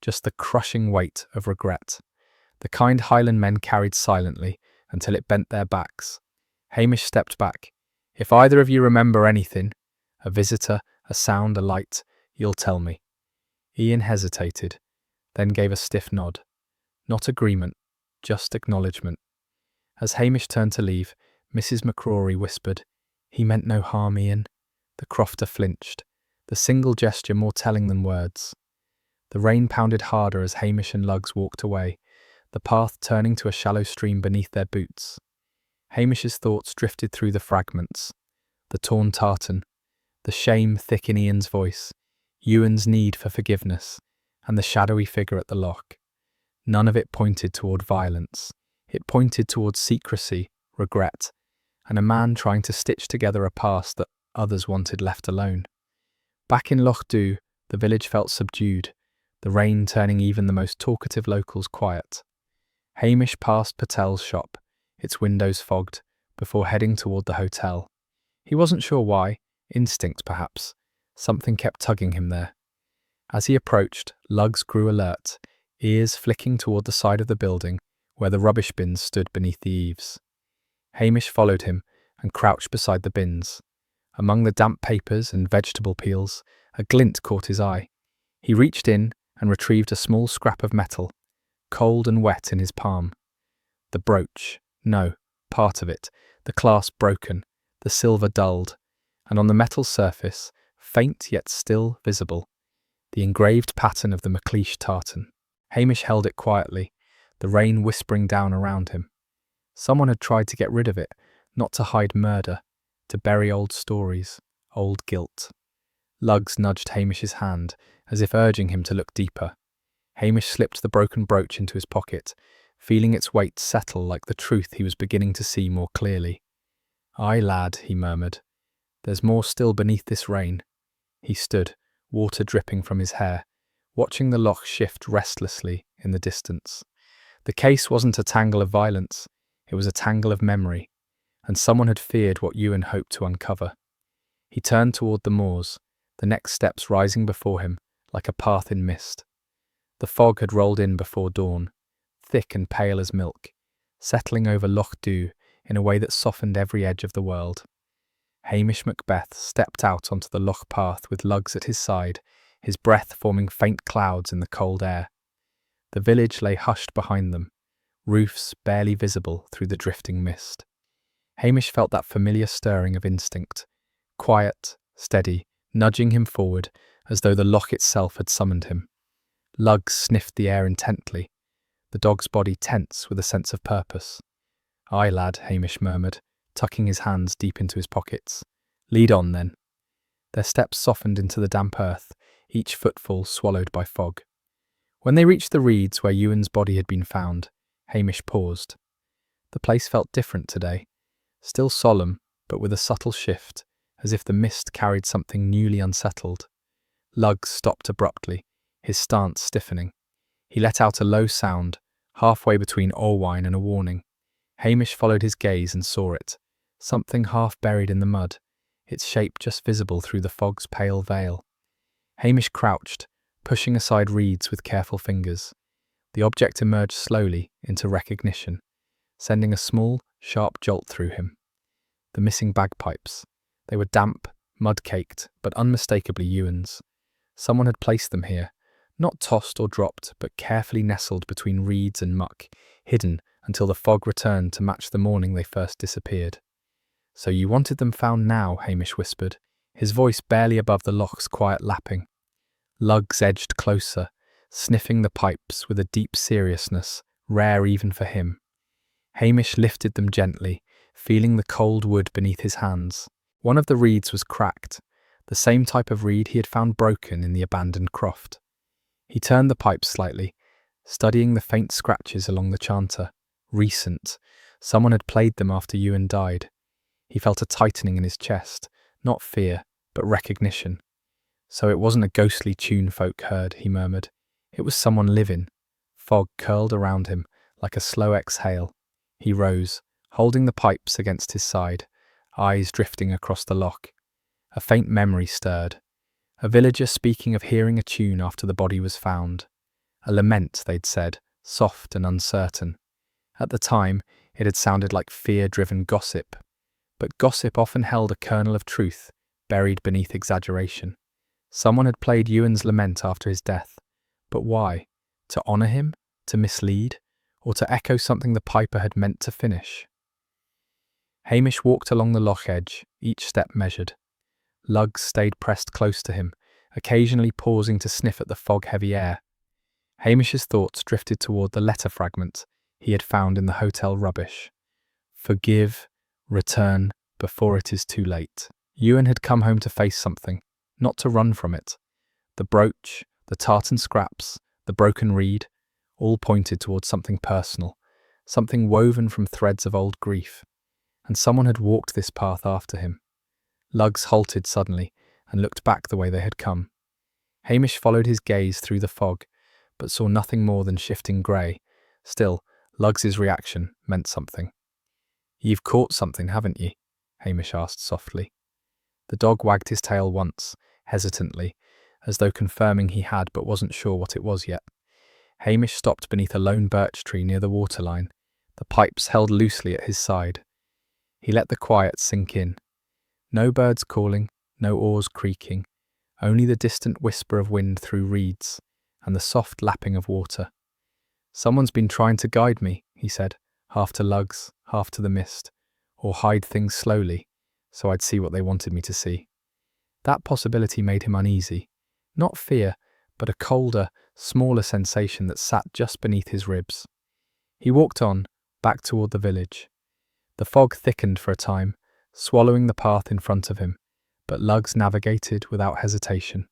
just the crushing weight of regret. The kind Highland men carried silently until it bent their backs. Hamish stepped back. "If either of you remember anything, a visitor, a sound, a light, you'll tell me." Ian hesitated, then gave a stiff nod. Not agreement, just acknowledgement. As Hamish turned to leave, Mrs. McCrory whispered, "He meant no harm, Ian." The crofter flinched, the single gesture more telling than words. The rain pounded harder as Hamish and Luggs walked away, the path turning to a shallow stream beneath their boots. Hamish's thoughts drifted through the fragments. The torn tartan, the shame thick in Ian's voice, Ewan's need for forgiveness, and the shadowy figure at the loch. None of it pointed toward violence. It pointed toward secrecy, regret, and a man trying to stitch together a past that others wanted left alone. Back in Lochduu, the village felt subdued, the rain turning even the most talkative locals quiet. Hamish passed Patel's shop, its windows fogged, before heading toward the hotel. He wasn't sure why, instinct perhaps. Something kept tugging him there. As he approached, Luggs grew alert, ears flicking toward the side of the building where the rubbish bins stood beneath the eaves. Hamish followed him and crouched beside the bins. Among the damp papers and vegetable peels, a glint caught his eye. He reached in and retrieved a small scrap of metal, cold and wet in his palm. The brooch. No, part of it, the clasp broken, the silver dulled, and on the metal surface, faint yet still visible, the engraved pattern of the McLeish tartan. Hamish held it quietly, the rain whispering down around him. Someone had tried to get rid of it, not to hide murder, to bury old stories, old guilt. Luggs nudged Hamish's hand, as if urging him to look deeper. Hamish slipped the broken brooch into his pocket, feeling its weight settle like the truth he was beginning to see more clearly. "Aye, lad," he murmured. "There's more still beneath this rain." He stood, water dripping from his hair, watching the loch shift restlessly in the distance. The case wasn't a tangle of violence, it was a tangle of memory, and someone had feared what Ewan hoped to uncover. He turned toward the moors, the next steps rising before him like a path in mist. The fog had rolled in before dawn, thick and pale as milk, settling over Lochduu in a way that softened every edge of the world. Hamish Macbeth stepped out onto the loch path with Lugs at his side, his breath forming faint clouds in the cold air. The village lay hushed behind them, roofs barely visible through the drifting mist. Hamish felt that familiar stirring of instinct, quiet, steady, nudging him forward as though the loch itself had summoned him. Lugs sniffed the air intently, the dog's body tense with a sense of purpose. "Aye, lad," Hamish murmured, tucking his hands deep into his pockets. "Lead on, then." Their steps softened into the damp earth, each footfall swallowed by fog. When they reached the reeds where Ewan's body had been found, Hamish paused. The place felt different today, still solemn, but with a subtle shift, as if the mist carried something newly unsettled. Lugs stopped abruptly, his stance stiffening. He let out a low sound, halfway between Orwine and a warning. Hamish followed his gaze and saw it, something half buried in the mud, its shape just visible through the fog's pale veil. Hamish crouched, pushing aside reeds with careful fingers. The object emerged slowly into recognition, sending a small, sharp jolt through him. The missing bagpipes. They were damp, mud-caked, but unmistakably Ewan's. Someone had placed them here, not tossed or dropped, but carefully nestled between reeds and muck, hidden until the fog returned to match the morning they first disappeared. "So you wanted them found now," Hamish whispered, his voice barely above the loch's quiet lapping. Lugs edged closer, sniffing the pipes with a deep seriousness, rare even for him. Hamish lifted them gently, feeling the cold wood beneath his hands. One of the reeds was cracked, the same type of reed he had found broken in the abandoned croft. He turned the pipe slightly, studying the faint scratches along the chanter. Recent. Someone had played them after Ewan died. He felt a tightening in his chest, not fear, but recognition. "So it wasn't a ghostly tune folk heard," he murmured. "It was someone living." Fog curled around him like a slow exhale. He rose, holding the pipes against his side, eyes drifting across the loch. A faint memory stirred. A villager speaking of hearing a tune after the body was found. A lament, they'd said, soft and uncertain. At the time, it had sounded like fear-driven gossip. But gossip often held a kernel of truth, buried beneath exaggeration. Someone had played Ewan's lament after his death. But why? To honour him? To mislead? Or to echo something the piper had meant to finish? Hamish walked along the loch edge, each step measured. Lugs stayed pressed close to him, occasionally pausing to sniff at the fog-heavy air. Hamish's thoughts drifted toward the letter fragment he had found in the hotel rubbish. "Forgive, return, before it is too late." Ewan had come home to face something, not to run from it. The brooch, the tartan scraps, the broken reed, all pointed towards something personal, something woven from threads of old grief. And someone had walked this path after him. Lugs halted suddenly and looked back the way they had come. Hamish followed his gaze through the fog, but saw nothing more than shifting grey. Still, Lugs's reaction meant something. "You've caught something, haven't ye?" Hamish asked softly. The dog wagged his tail once, hesitantly, as though confirming he had but wasn't sure what it was yet. Hamish stopped beneath a lone birch tree near the waterline, the pipes held loosely at his side. He let the quiet sink in. No birds calling, no oars creaking, only the distant whisper of wind through reeds, and the soft lapping of water. "Someone's been trying to guide me," he said, half to Lugs, half to the mist, or hide things slowly, so I'd see what they wanted me to see. That possibility made him uneasy. Not fear, but a colder, smaller sensation that sat just beneath his ribs. He walked on, back toward the village. The fog thickened for a time, swallowing the path in front of him, but Lugs navigated without hesitation.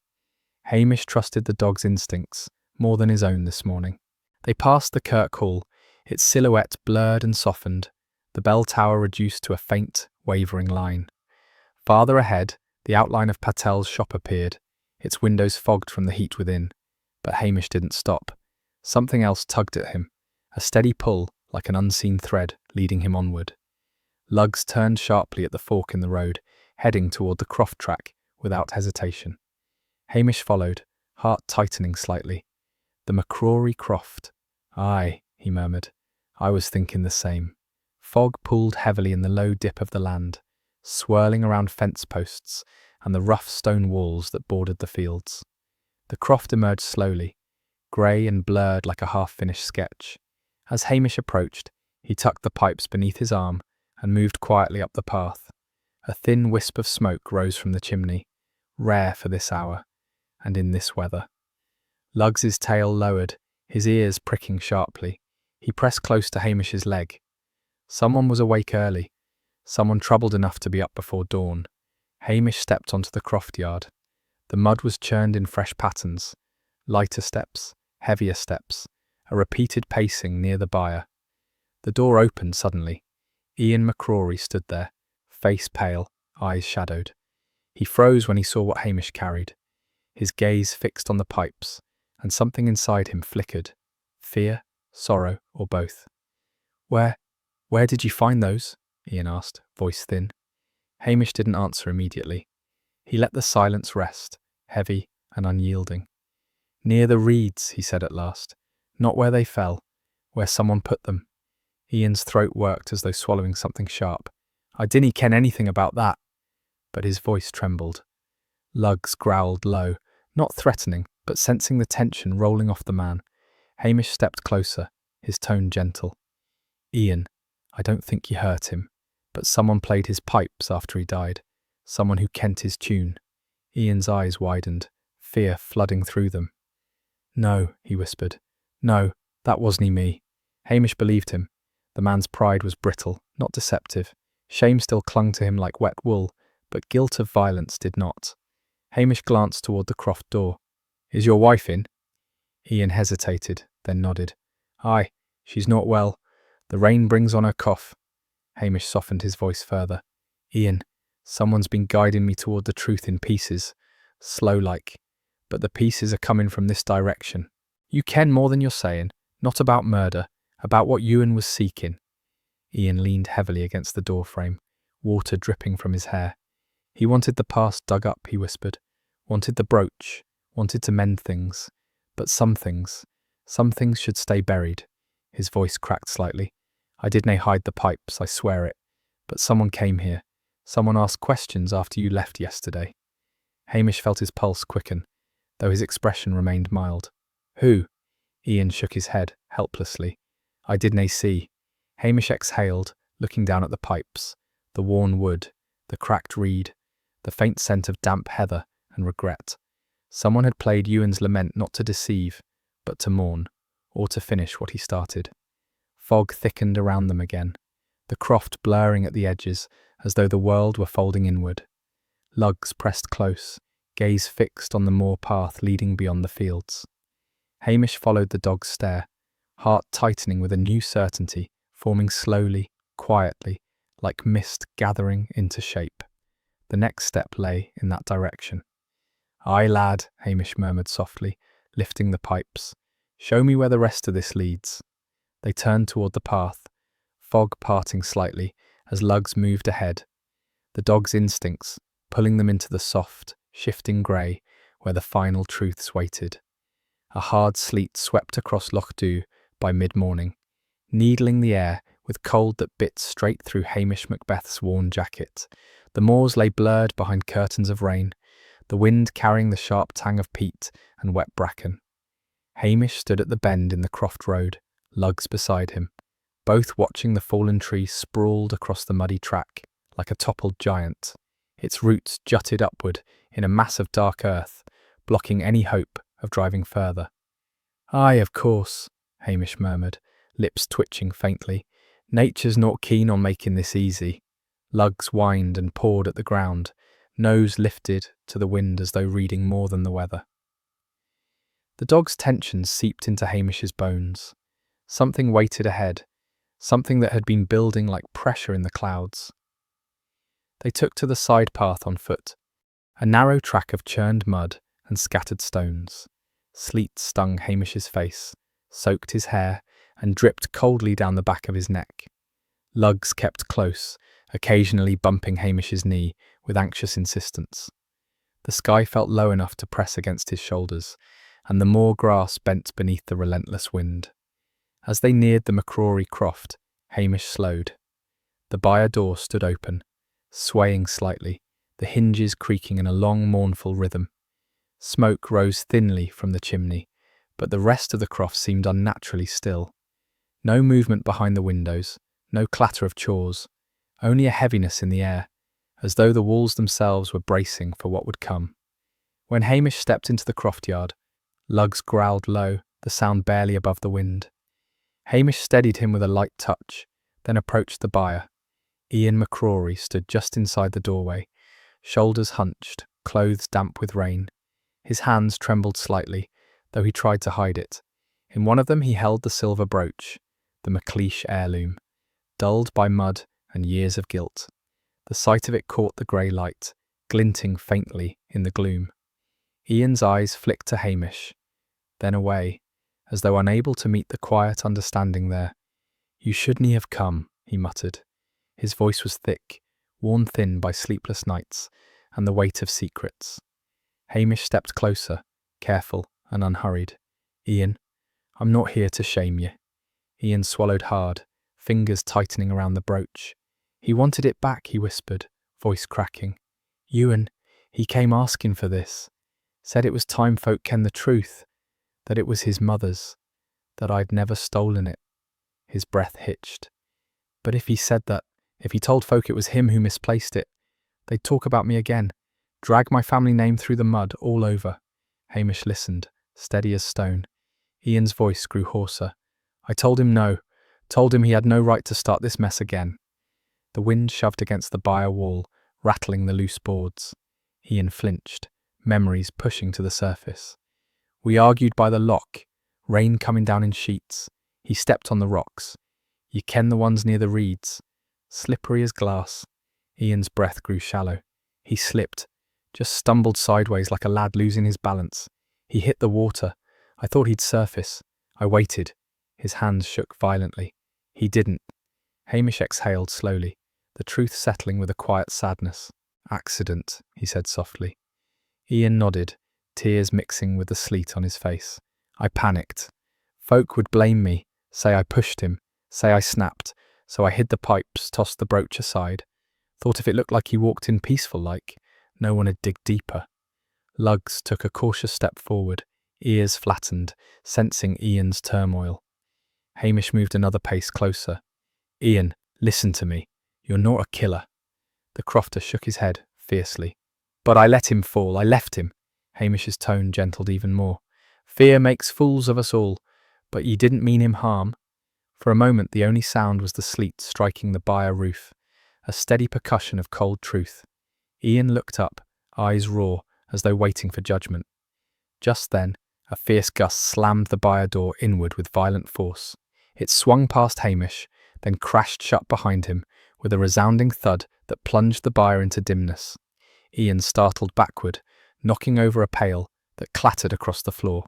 Hamish trusted the dog's instincts more than his own this morning. They passed the kirk hall, its silhouette blurred and softened, the bell tower reduced to a faint, wavering line. Farther ahead, the outline of Patel's shop appeared, its windows fogged from the heat within. But Hamish didn't stop. Something else tugged at him, a steady pull like an unseen thread leading him onward. Lugs turned sharply at the fork in the road, heading toward the croft track without hesitation. Hamish followed, heart tightening slightly. The McCrory Croft. "Aye," he murmured. "I was thinking the same." Fog pooled heavily in the low dip of the land, swirling around fence posts and the rough stone walls that bordered the fields. The croft emerged slowly, grey and blurred like a half-finished sketch. As Hamish approached, he tucked the pipes beneath his arm and moved quietly up the path. A thin wisp of smoke rose from the chimney, rare for this hour, and in this weather. Lugs's tail lowered, his ears pricking sharply. He pressed close to Hamish's leg. Someone was awake early, someone troubled enough to be up before dawn. Hamish stepped onto the croft yard. The mud was churned in fresh patterns, lighter steps, heavier steps, a repeated pacing near the byre. The door opened suddenly. Ian McCrory stood there, face pale, eyes shadowed. He froze when he saw what Hamish carried, his gaze fixed on the pipes, and something inside him flickered. Fear, sorrow, or both. Where did you find those? Ian asked, voice thin. Hamish didn't answer immediately. He let the silence rest, heavy and unyielding. Near the reeds, he said at last. Not where they fell, where someone put them. Ian's throat worked as though swallowing something sharp. I dinna ken anything about that. But his voice trembled. Lugs growled low, not threatening, but sensing the tension rolling off the man. Hamish stepped closer, his tone gentle. Ian, I don't think you hurt him, but someone played his pipes after he died. Someone who kent his tune. Ian's eyes widened, fear flooding through them. No, he whispered. No, that wasn't me. Hamish believed him. The man's pride was brittle, not deceptive. Shame still clung to him like wet wool, but guilt of violence did not. Hamish glanced toward the croft door. Is your wife in? Ian hesitated, then nodded. Aye, she's not well. The rain brings on her cough. Hamish softened his voice further. Ian, someone's been guiding me toward the truth in pieces, slow-like, but the pieces are coming from this direction. You ken more than you're saying, not about murder, about what Ewan was seeking. Ian leaned heavily against the doorframe, water dripping from his hair. He wanted the past dug up, he whispered, wanted the brooch, wanted to mend things, but some things should stay buried. His voice cracked slightly. I didn't hide the pipes, I swear it, but someone came here. Someone asked questions after you left yesterday. Hamish felt his pulse quicken, though his expression remained mild. Who? Ian shook his head, helplessly. I didn't see. Hamish exhaled, looking down at the pipes, the worn wood, the cracked reed, the faint scent of damp heather and regret. Someone had played Ewan's lament not to deceive, but to mourn, or to finish what he started. Fog thickened around them again, the croft blurring at the edges as though the world were folding inward. Lugs pressed close, gaze fixed on the moor path leading beyond the fields. Hamish followed the dog's stare, heart tightening with a new certainty, forming slowly, quietly, like mist gathering into shape. The next step lay in that direction. Aye, lad, Hamish murmured softly, lifting the pipes. Show me where the rest of this leads. They turned toward the path, fog parting slightly as Lugs moved ahead. The dog's instincts, pulling them into the soft, shifting grey where the final truths waited. A hard sleet swept across Lochduu by mid-morning, needling the air with cold that bit straight through Hamish Macbeth's worn jacket. The moors lay blurred behind curtains of rain, the wind carrying the sharp tang of peat and wet bracken. Hamish stood at the bend in the croft road, Lugs beside him, both watching the fallen tree sprawled across the muddy track like a toppled giant. Its roots jutted upward in a mass of dark earth, blocking any hope of driving further. Aye, of course, Hamish murmured, lips twitching faintly. Nature's not keen on making this easy. Lugs whined and pawed at the ground, nose lifted to the wind as though reading more than the weather. The dog's tension seeped into Hamish's bones. Something waited ahead, something that had been building like pressure in the clouds. They took to the side path on foot, a narrow track of churned mud and scattered stones. Sleet stung Hamish's face, soaked his hair, and dripped coldly down the back of his neck. Lugs kept close, occasionally bumping Hamish's knee with anxious insistence. The sky felt low enough to press against his shoulders, and the moor grass bent beneath the relentless wind. As they neared the McCrory croft, Hamish slowed. The byre door stood open, swaying slightly, the hinges creaking in a long, mournful rhythm. Smoke rose thinly from the chimney, but the rest of the croft seemed unnaturally still. No movement behind the windows, no clatter of chores, only a heaviness in the air, as though the walls themselves were bracing for what would come. When Hamish stepped into the croft yard, Lugs growled low, the sound barely above the wind. Hamish steadied him with a light touch, then approached the buyer. Ian McCrory stood just inside the doorway, shoulders hunched, clothes damp with rain. His hands trembled slightly, though he tried to hide it. In one of them he held the silver brooch, the MacLeish heirloom, dulled by mud and years of guilt. The sight of it caught the grey light, glinting faintly in the gloom. Ian's eyes flicked to Hamish, then away, as though unable to meet the quiet understanding there. "You shouldn't have come," he muttered. His voice was thick, worn thin by sleepless nights and the weight of secrets. Hamish stepped closer, careful and unhurried. "Ian, I'm not here to shame you." Ian swallowed hard, fingers tightening around the brooch. "He wanted it back," he whispered, voice cracking. "Ewan, he came asking for this. Said it was time folk ken the truth, that it was his mother's, that I'd never stolen it." His breath hitched. "But if he said that, if he told folk it was him who misplaced it, they'd talk about me again, drag my family name through the mud all over." Hamish listened, steady as stone. Ian's voice grew hoarser. "I told him no, told him he had no right to start this mess again." The wind shoved against the byre wall, rattling the loose boards. Ian flinched, memories pushing to the surface. "We argued by the loch, rain coming down in sheets. He stepped on the rocks. You ken the ones near the reeds, slippery as glass." Ian's breath grew shallow. He slipped, just stumbled sideways like a lad losing his balance. He hit the water. I thought he'd surface. I waited. His hands shook violently. He didn't. Hamish exhaled slowly, the truth settling with a quiet sadness. "Accident," he said softly. Ian nodded, tears mixing with the sleet on his face. "I panicked. Folk would blame me, say I pushed him, say I snapped, so I hid the pipes, tossed the brooch aside. Thought if it looked like he walked in peaceful like, no one would dig deeper." Lugs took a cautious step forward, ears flattened, sensing Ian's turmoil. Hamish moved another pace closer. "Ian, listen to me. You're not a killer." The crofter shook his head, fiercely. "But I let him fall, I left him." Hamish's tone gentled even more. "Fear makes fools of us all, but ye didn't mean him harm." For a moment the only sound was the sleet striking the byre roof, a steady percussion of cold truth. Ian looked up, eyes raw, as though waiting for judgment. Just then, a fierce gust slammed the byre door inward with violent force. It swung past Hamish, then crashed shut behind him, with a resounding thud that plunged the byre into dimness. Ian startled backward, knocking over a pail that clattered across the floor.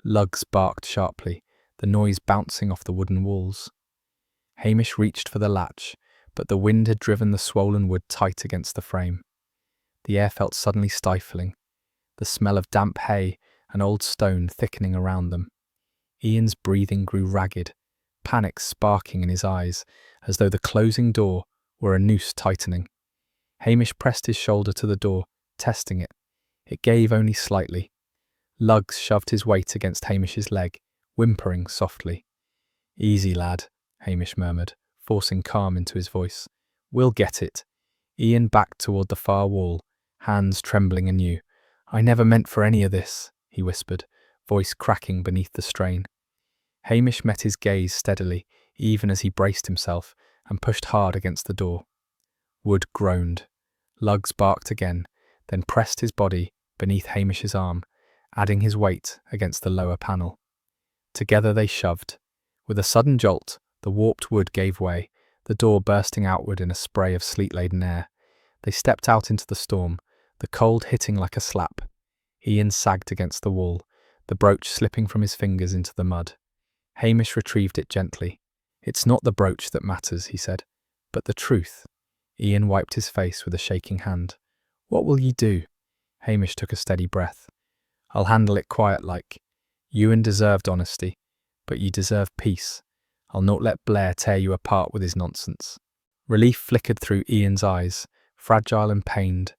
Lugs barked sharply, the noise bouncing off the wooden walls. Hamish reached for the latch, but the wind had driven the swollen wood tight against the frame. The air felt suddenly stifling, the smell of damp hay and old stone thickening around them. Ian's breathing grew ragged, panic sparking in his eyes, as though the closing door were a noose tightening. Hamish pressed his shoulder to the door, testing it. It gave only slightly. Lugs shoved his weight against Hamish's leg, whimpering softly. "Easy, lad," Hamish murmured, forcing calm into his voice. "We'll get it." Ian backed toward the far wall, hands trembling anew. "I never meant for any of this," he whispered, voice cracking beneath the strain. Hamish met his gaze steadily, even as he braced himself, and pushed hard against the door. Wood groaned. Lugs barked again, then pressed his body beneath Hamish's arm, adding his weight against the lower panel. Together they shoved. With a sudden jolt, the warped wood gave way, the door bursting outward in a spray of sleet-laden air. They stepped out into the storm, the cold hitting like a slap. Ian sagged against the wall, the brooch slipping from his fingers into the mud. Hamish retrieved it gently. "It's not the brooch that matters," he said, "but the truth." Ian wiped his face with a shaking hand. "What will ye do?" Hamish took a steady breath. "I'll handle it quiet like. Ewan deserved honesty, but ye deserve peace. I'll not let Blair tear you apart with his nonsense." Relief flickered through Ian's eyes, fragile and pained.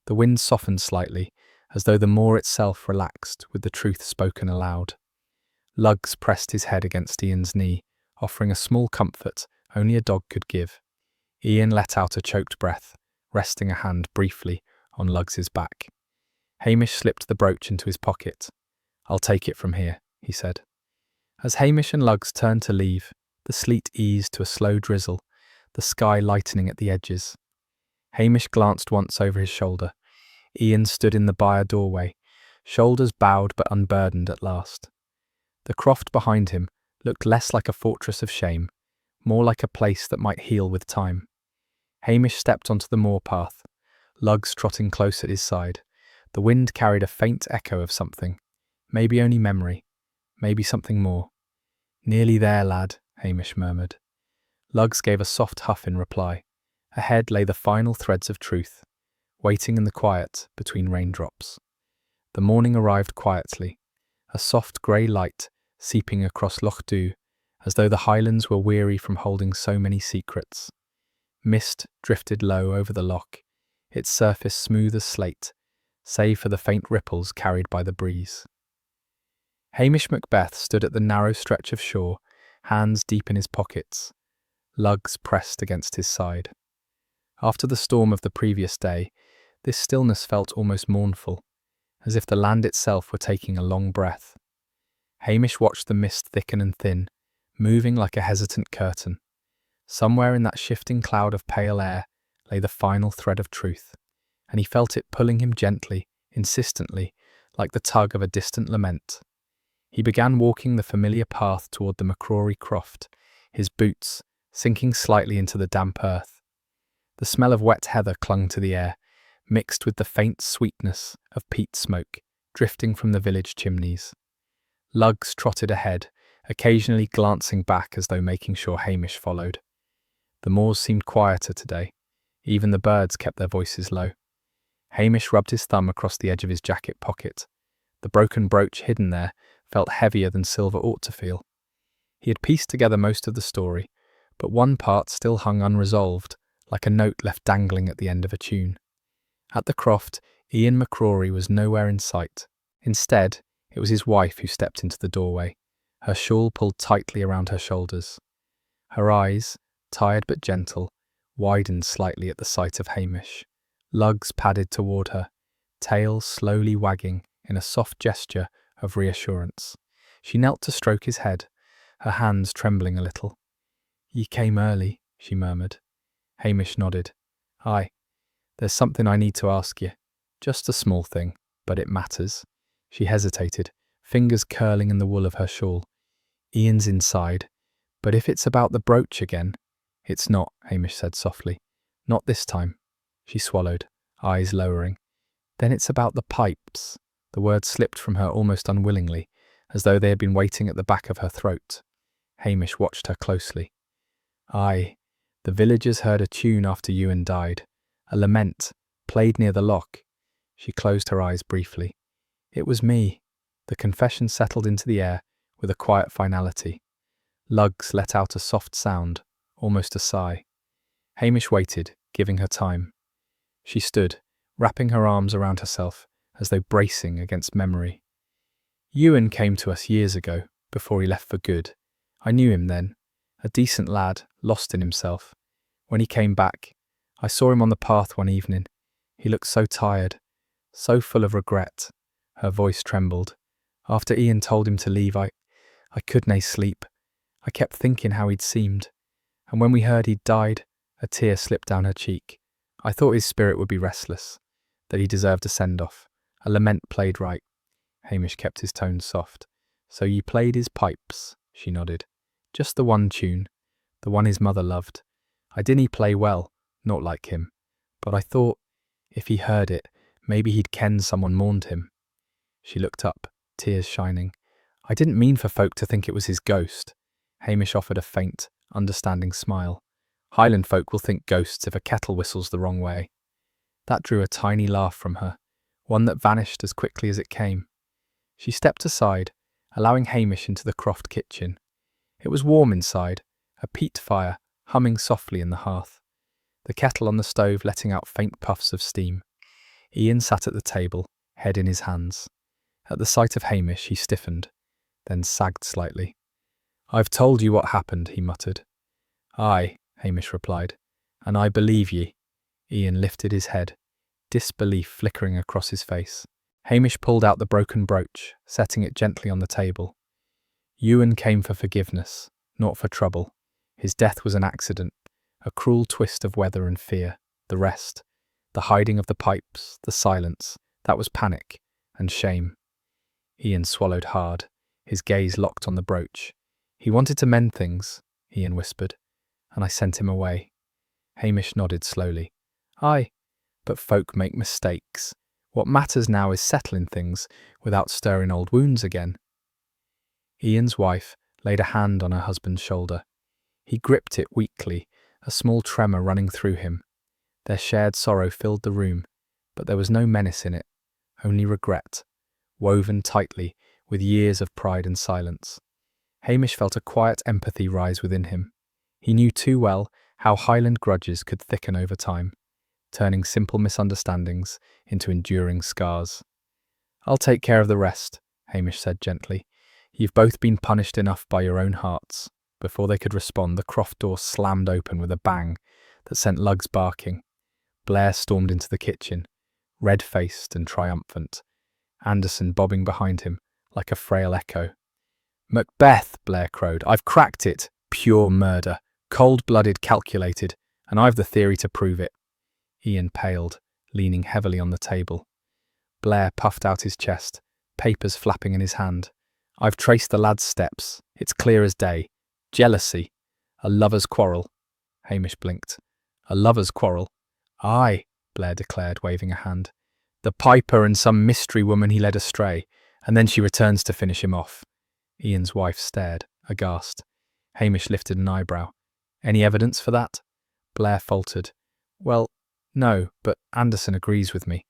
The wind softened slightly, as though the moor itself relaxed with the truth spoken aloud. Luggs pressed his head against Ian's knee, offering a small comfort only a dog could give. Ian let out a choked breath, resting a hand briefly on Luggs's back. Hamish slipped the brooch into his pocket. "I'll take it from here," he said. As Hamish and Luggs turned to leave, the sleet eased to a slow drizzle, the sky lightening at the edges. Hamish glanced once over his shoulder. Ian stood in the byre doorway, shoulders bowed but unburdened at last. The croft behind him looked less like a fortress of shame, more like a place that might heal with time. Hamish stepped onto the moor path, Luggs trotting close at his side. The wind carried a faint echo of something, maybe only memory, maybe something more. "Nearly there, lad," Hamish murmured. Luggs gave a soft huff in reply. Ahead lay the final threads of truth, waiting in the quiet between raindrops. The morning arrived quietly, a soft grey light seeping across Lochduu, as though the Highlands were weary from holding so many secrets. Mist drifted low over the loch, its surface smooth as slate, save for the faint ripples carried by the breeze. Hamish Macbeth stood at the narrow stretch of shore, hands deep in his pockets, Luggs pressed against his side. After the storm of the previous day, this stillness felt almost mournful, as if the land itself were taking a long breath. Hamish watched the mist thicken and thin, moving like a hesitant curtain. Somewhere in that shifting cloud of pale air lay the final thread of truth, and he felt it pulling him gently, insistently, like the tug of a distant lament. He began walking the familiar path toward the Macrory Croft, his boots sinking slightly into the damp earth. The smell of wet heather clung to the air, mixed with the faint sweetness of peat smoke drifting from the village chimneys. Luggs trotted ahead, occasionally glancing back as though making sure Hamish followed. The moors seemed quieter today. Even the birds kept their voices low. Hamish rubbed his thumb across the edge of his jacket pocket. The broken brooch hidden there felt heavier than silver ought to feel. He had pieced together most of the story, but one part still hung unresolved, like a note left dangling at the end of a tune. At the croft, Ian Macrory was nowhere in sight. Instead, it was his wife who stepped into the doorway, her shawl pulled tightly around her shoulders. Her eyes, tired but gentle, widened slightly at the sight of Hamish. Luggs padded toward her, tail slowly wagging in a soft gesture of reassurance. She knelt to stroke his head, her hands trembling a little. "Ye came early," she murmured. Hamish nodded. "Aye, there's something I need to ask you. Just a small thing, but it matters." She hesitated, fingers curling in the wool of her shawl. "Ian's inside, but if it's about the brooch again—" "It's not," Hamish said softly. "Not this time." She swallowed, eyes lowering. "Then it's about the pipes." The words slipped from her almost unwillingly, as though they had been waiting at the back of her throat. Hamish watched her closely. "Aye, the villagers heard a tune after Ewan died, a lament, played near the loch." She closed her eyes briefly. "It was me." The confession settled into the air with a quiet finality. Luggs let out a soft sound, almost a sigh. Hamish waited, giving her time. She stood, wrapping her arms around herself, as though bracing against memory. "Ewan came to us years ago, before he left for good. I knew him then, a decent lad, lost in himself. When he came back, I saw him on the path one evening. He looked so tired, so full of regret." Her voice trembled. "After Ian told him to leave, I could nae sleep. I kept thinking how he'd seemed. And when we heard he'd died," a tear slipped down her cheek. "I thought his spirit would be restless, that he deserved a send-off, a lament played right." Hamish kept his tone soft. "So ye played his pipes?" She nodded. "Just the one tune, the one his mother loved. I didn't play well, not like him, but I thought, if he heard it, maybe he'd ken someone mourned him." She looked up, tears shining. "I didn't mean for folk to think it was his ghost." Hamish offered a faint, understanding smile. "Highland folk will think ghosts if a kettle whistles the wrong way." That drew a tiny laugh from her, one that vanished as quickly as it came. She stepped aside, allowing Hamish into the croft kitchen. It was warm inside, a peat fire humming softly in the hearth. the kettle on the stove letting out faint puffs of steam. Ian sat at the table, head in his hands. At the sight of Hamish, he stiffened, then sagged slightly. "I've told you what happened," he muttered. "Aye," Hamish replied, "and I believe ye." Ian lifted his head, disbelief flickering across his face. Hamish pulled out the broken brooch, setting it gently on the table. "Ewan came for forgiveness, not for trouble. His death was an accident, a cruel twist of weather and fear. The rest, the hiding of the pipes, the silence, that was panic and shame." Ian swallowed hard, his gaze locked on the brooch. "He wanted to mend things," Ian whispered, "and I sent him away." Hamish nodded slowly. "Aye, but folk make mistakes. What matters now is settling things without stirring old wounds again." Ian's wife laid a hand on her husband's shoulder. He gripped it weakly, a small tremor running through him. Their shared sorrow filled the room, but there was no menace in it, only regret, woven tightly with years of pride and silence. Hamish felt a quiet empathy rise within him. He knew too well how Highland grudges could thicken over time, turning simple misunderstandings into enduring scars. "I'll take care of the rest," Hamish said gently. "You've both been punished enough by your own hearts." Before they could respond, the croft door slammed open with a bang that sent Lugs barking. Blair stormed into the kitchen, red-faced and triumphant, Anderson bobbing behind him like a frail echo. "Macbeth," Blair crowed. "I've cracked it. Pure murder. Cold-blooded, calculated, and I've the theory to prove it." Ian paled, leaning heavily on the table. Blair puffed out his chest, papers flapping in his hand. "I've traced the lad's steps. It's clear as day. Jealousy. A lover's quarrel." Hamish blinked. "A lover's quarrel?" "Aye," Blair declared, waving a hand. "The piper and some mystery woman he led astray, and then she returns to finish him off." Ian's wife stared, aghast. Hamish lifted an eyebrow. "Any evidence for that?" Blair faltered. "Well, no, but Anderson agrees with me."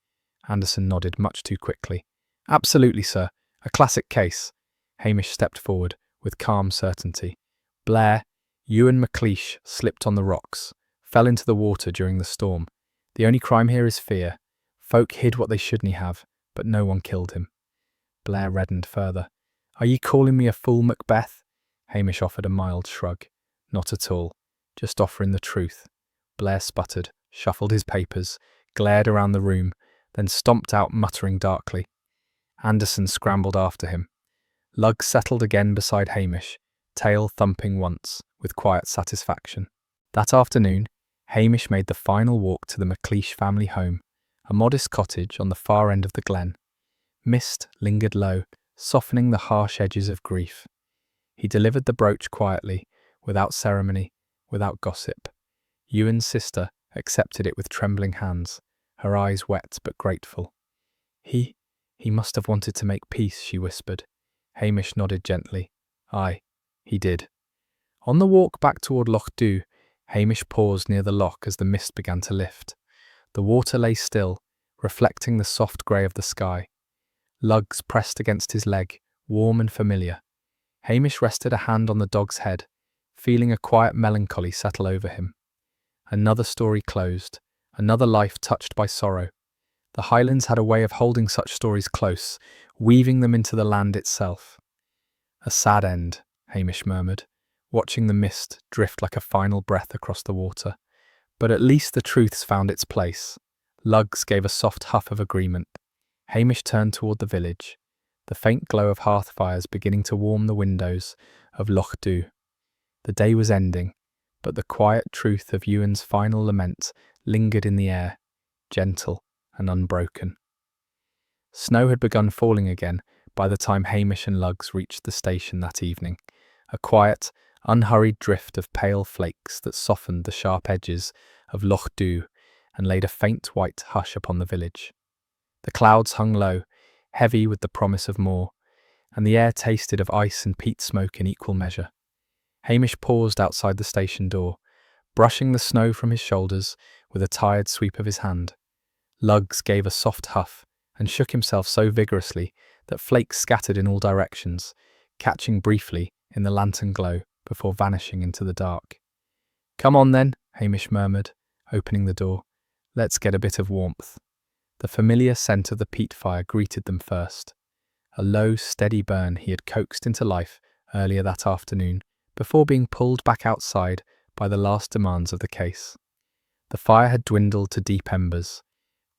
Anderson nodded much too quickly. "Absolutely, sir. A classic case." Hamish stepped forward with calm certainty. "Blair, Ewan MacLeish slipped on the rocks, fell into the water during the storm. The only crime here is fear. Folk hid what they shouldn't have, but no one killed him." Blair reddened further. "Are ye calling me a fool, Macbeth?" Hamish offered a mild shrug. "Not at all. Just offering the truth." Blair sputtered, shuffled his papers, glared around the room, then stomped out muttering darkly. Anderson scrambled after him. Lugs settled again beside Hamish, tail thumping once, with quiet satisfaction. That afternoon, Hamish made the final walk to the MacLeish family home, a modest cottage on the far end of the glen. Mist lingered low, softening the harsh edges of grief. He delivered the brooch quietly, without ceremony, without gossip. Ewan's sister accepted it with trembling hands, her eyes wet but grateful. He must have wanted to make peace," she whispered. Hamish nodded gently. "Aye, he did." On the walk back toward Lochduu, Hamish paused near the loch as the mist began to lift. The water lay still, reflecting the soft grey of the sky. Lugs pressed against his leg, warm and familiar. Hamish rested a hand on the dog's head, feeling a quiet melancholy settle over him. Another story closed, another life touched by sorrow. The Highlands had a way of holding such stories close, weaving them into the land itself. "A sad end," Hamish murmured, watching the mist drift like a final breath across the water. "But at least the truth's found its place." Lugs gave a soft huff of agreement. Hamish turned toward the village, the faint glow of hearth fires beginning to warm the windows of Lochduu. The day was ending, but the quiet truth of Ewan's final lament lingered in the air, gentle and unbroken. Snow had begun falling again by the time Hamish and Lugs reached the station that evening, a quiet, unhurried drift of pale flakes that softened the sharp edges of Lochduu and laid a faint white hush upon the village. The clouds hung low, heavy with the promise of more, and the air tasted of ice and peat smoke in equal measure. Hamish paused outside the station door, brushing the snow from his shoulders with a tired sweep of his hand. Lugs gave a soft huff and shook himself so vigorously that flakes scattered in all directions, catching briefly in the lantern glow before vanishing into the dark. "Come on then," Hamish murmured, opening the door. "Let's get a bit of warmth." The familiar scent of the peat fire greeted them first. A low, steady burn he had coaxed into life earlier that afternoon, before being pulled back outside by the last demands of the case. The fire had dwindled to deep embers,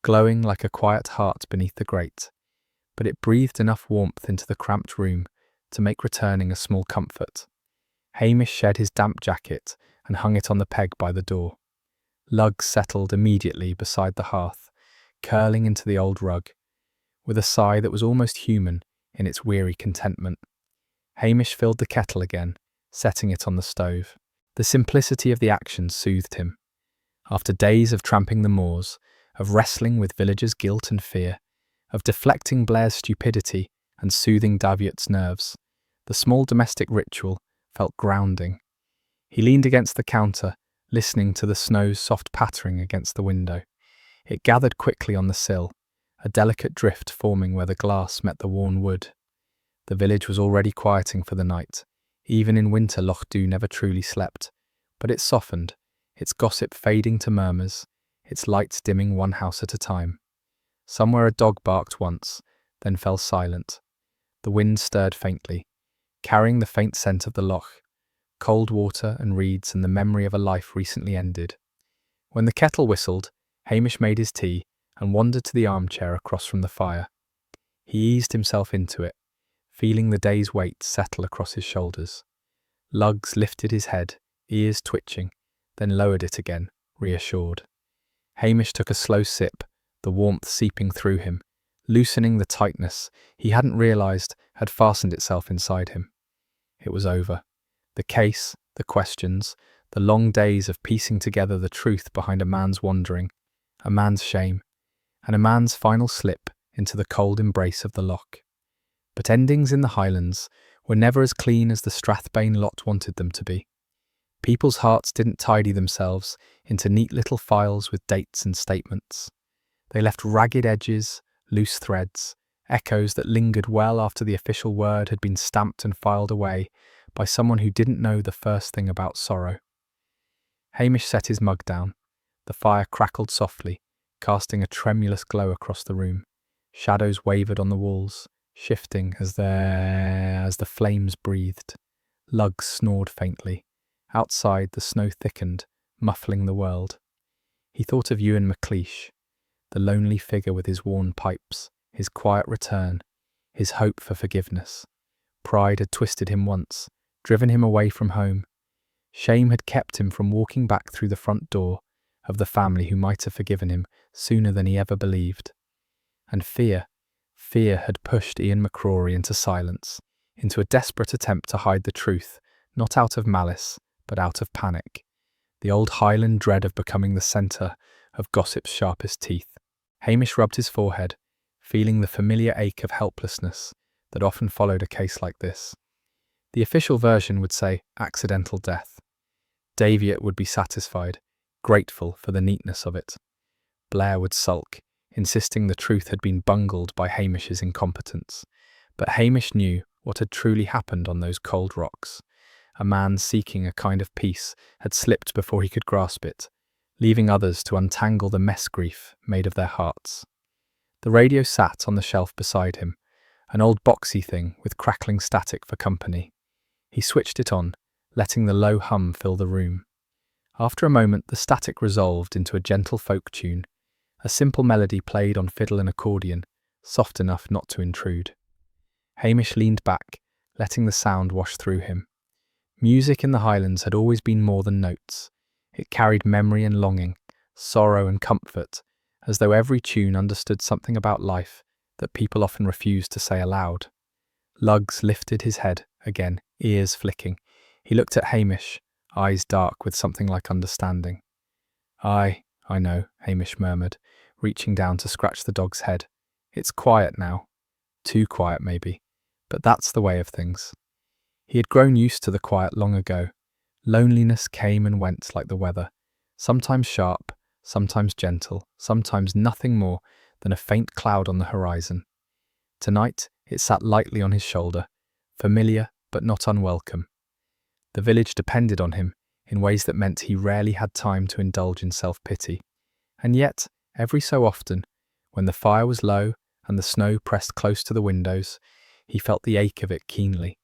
glowing like a quiet heart beneath the grate, but it breathed enough warmth into the cramped room to make returning a small comfort. Hamish shed his damp jacket and hung it on the peg by the door. Luggs settled immediately beside the hearth, curling into the old rug, with a sigh that was almost human in its weary contentment. Hamish filled the kettle again, setting it on the stove. The simplicity of the action soothed him. After days of tramping the moors, of wrestling with villagers' guilt and fear, of deflecting Blair's stupidity and soothing Daviot's nerves, the small domestic ritual felt grounding. He leaned against the counter, listening to the snow's soft pattering against the window. It gathered quickly on the sill, a delicate drift forming where the glass met the worn wood. The village was already quieting for the night. Even in winter, Lochduu never truly slept, but it softened, its gossip fading to murmurs, its lights dimming one house at a time. Somewhere a dog barked once, then fell silent. The wind stirred faintly, carrying the faint scent of the loch, cold water and reeds and the memory of a life recently ended. When the kettle whistled, Hamish made his tea and wandered to the armchair across from the fire. He eased himself into it, feeling the day's weight settle across his shoulders. Luggs lifted his head, ears twitching, then lowered it again, reassured. Hamish took a slow sip, the warmth seeping through him, loosening the tightness he hadn't realised had fastened itself inside him. It was over. The case, the questions, the long days of piecing together the truth behind a man's wandering, a man's shame, and a man's final slip into the cold embrace of the loch. But endings in the Highlands were never as clean as the Strathbane lot wanted them to be. People's hearts didn't tidy themselves into neat little files with dates and statements. They left ragged edges, loose threads, echoes that lingered well after the official word had been stamped and filed away by someone who didn't know the first thing about sorrow. Hamish set his mug down. The fire crackled softly, casting a tremulous glow across the room. Shadows wavered on the walls, shifting as the flames breathed. Luggs snored faintly. Outside, the snow thickened, muffling the world. He thought of Ewan MacLeish, the lonely figure with his worn pipes, his quiet return, his hope for forgiveness. Pride had twisted him once, driven him away from home. Shame had kept him from walking back through the front door of the family who might have forgiven him sooner than he ever believed. And fear had pushed Ian McCrory into silence, into a desperate attempt to hide the truth, not out of malice, but out of panic. The old Highland dread of becoming the centre of gossip's sharpest teeth. Hamish rubbed his forehead, feeling the familiar ache of helplessness that often followed a case like this. The official version would say accidental death. Daviot would be satisfied, grateful for the neatness of it. Blair would sulk, insisting the truth had been bungled by Hamish's incompetence. But Hamish knew what had truly happened on those cold rocks. A man seeking a kind of peace had slipped before he could grasp it, leaving others to untangle the mess grief made of their hearts. The radio sat on the shelf beside him, an old boxy thing with crackling static for company. He switched it on, letting the low hum fill the room. After a moment, the static resolved into a gentle folk tune, a simple melody played on fiddle and accordion, soft enough not to intrude. Hamish leaned back, letting the sound wash through him. Music in the Highlands had always been more than notes. It carried memory and longing, sorrow and comfort, as though every tune understood something about life that people often refused to say aloud. Luggs lifted his head again, ears flicking. He looked at Hamish, eyes dark with something like understanding. "I know," Hamish murmured, reaching down to scratch the dog's head. "It's quiet now. Too quiet, maybe. But that's the way of things." He had grown used to the quiet long ago. Loneliness came and went like the weather, sometimes sharp, sometimes gentle, sometimes nothing more than a faint cloud on the horizon. Tonight, it sat lightly on his shoulder, familiar but not unwelcome. The village depended on him, in ways that meant he rarely had time to indulge in self-pity. And yet, every so often, when the fire was low and the snow pressed close to the windows, he felt the ache of it keenly.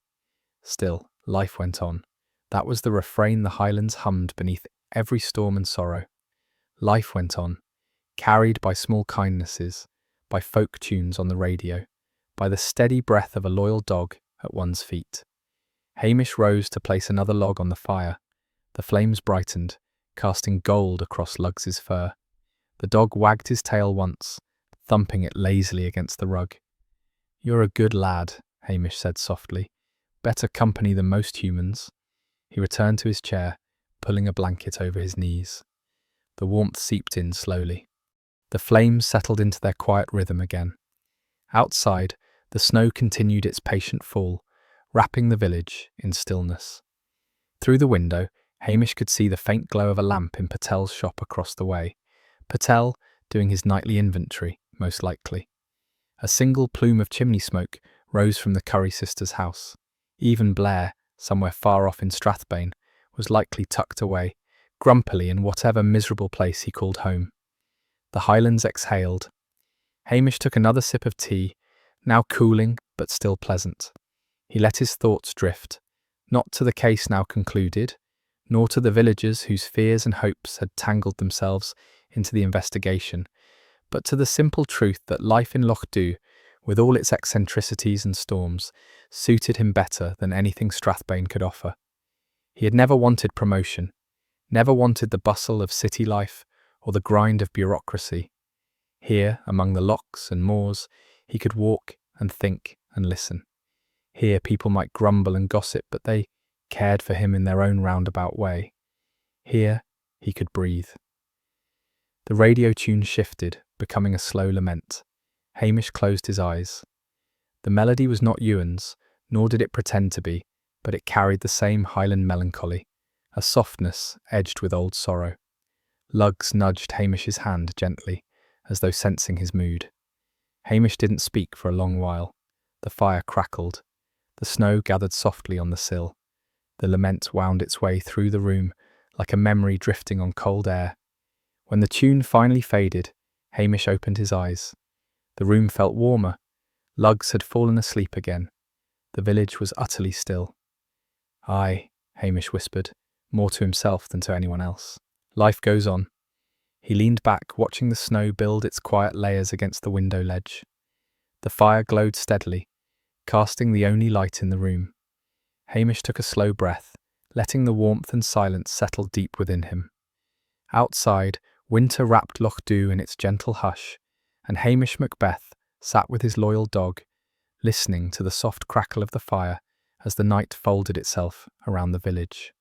Still, life went on. That was the refrain the Highlands hummed beneath every storm and sorrow. Life went on, carried by small kindnesses, by folk tunes on the radio, by the steady breath of a loyal dog at one's feet. Hamish rose to place another log on the fire. The flames brightened, casting gold across Lugs's fur. The dog wagged his tail once, thumping it lazily against the rug. "You're a good lad," Hamish said softly. "Better company than most humans." He returned to his chair, pulling a blanket over his knees. The warmth seeped in slowly. The flames settled into their quiet rhythm again. Outside, the snow continued its patient fall, wrapping the village in stillness. Through the window, Hamish could see the faint glow of a lamp in Patel's shop across the way. Patel doing his nightly inventory, most likely. A single plume of chimney smoke rose from the Curry sisters' house. Even Blair, somewhere far off in Strathbane, was likely tucked away, grumpily in whatever miserable place he called home. The Highlands exhaled. Hamish took another sip of tea, now cooling but still pleasant. He let his thoughts drift, not to the case now concluded, nor to the villagers whose fears and hopes had tangled themselves into the investigation, but to the simple truth that life in Lochduu, with all its eccentricities and storms, suited him better than anything Strathbane could offer. He had never wanted promotion, never wanted the bustle of city life or the grind of bureaucracy. Here, among the lochs and moors, he could walk and think and listen. Here people might grumble and gossip, but they cared for him in their own roundabout way. Here he could breathe. The radio tune shifted, becoming a slow lament. Hamish closed his eyes. The melody was not Ewan's, nor did it pretend to be, but it carried the same Highland melancholy, a softness edged with old sorrow. Lugs nudged Hamish's hand gently, as though sensing his mood. Hamish didn't speak for a long while. The fire crackled. The snow gathered softly on the sill. The lament wound its way through the room, like a memory drifting on cold air. When the tune finally faded, Hamish opened his eyes. The room felt warmer. Lugs had fallen asleep again. The village was utterly still. "Aye," Hamish whispered, more to himself than to anyone else. "Life goes on." He leaned back, watching the snow build its quiet layers against the window ledge. The fire glowed steadily, casting the only light in the room. Hamish took a slow breath, letting the warmth and silence settle deep within him. Outside, winter wrapped Lochduu in its gentle hush, and Hamish Macbeth sat with his loyal dog, listening to the soft crackle of the fire as the night folded itself around the village.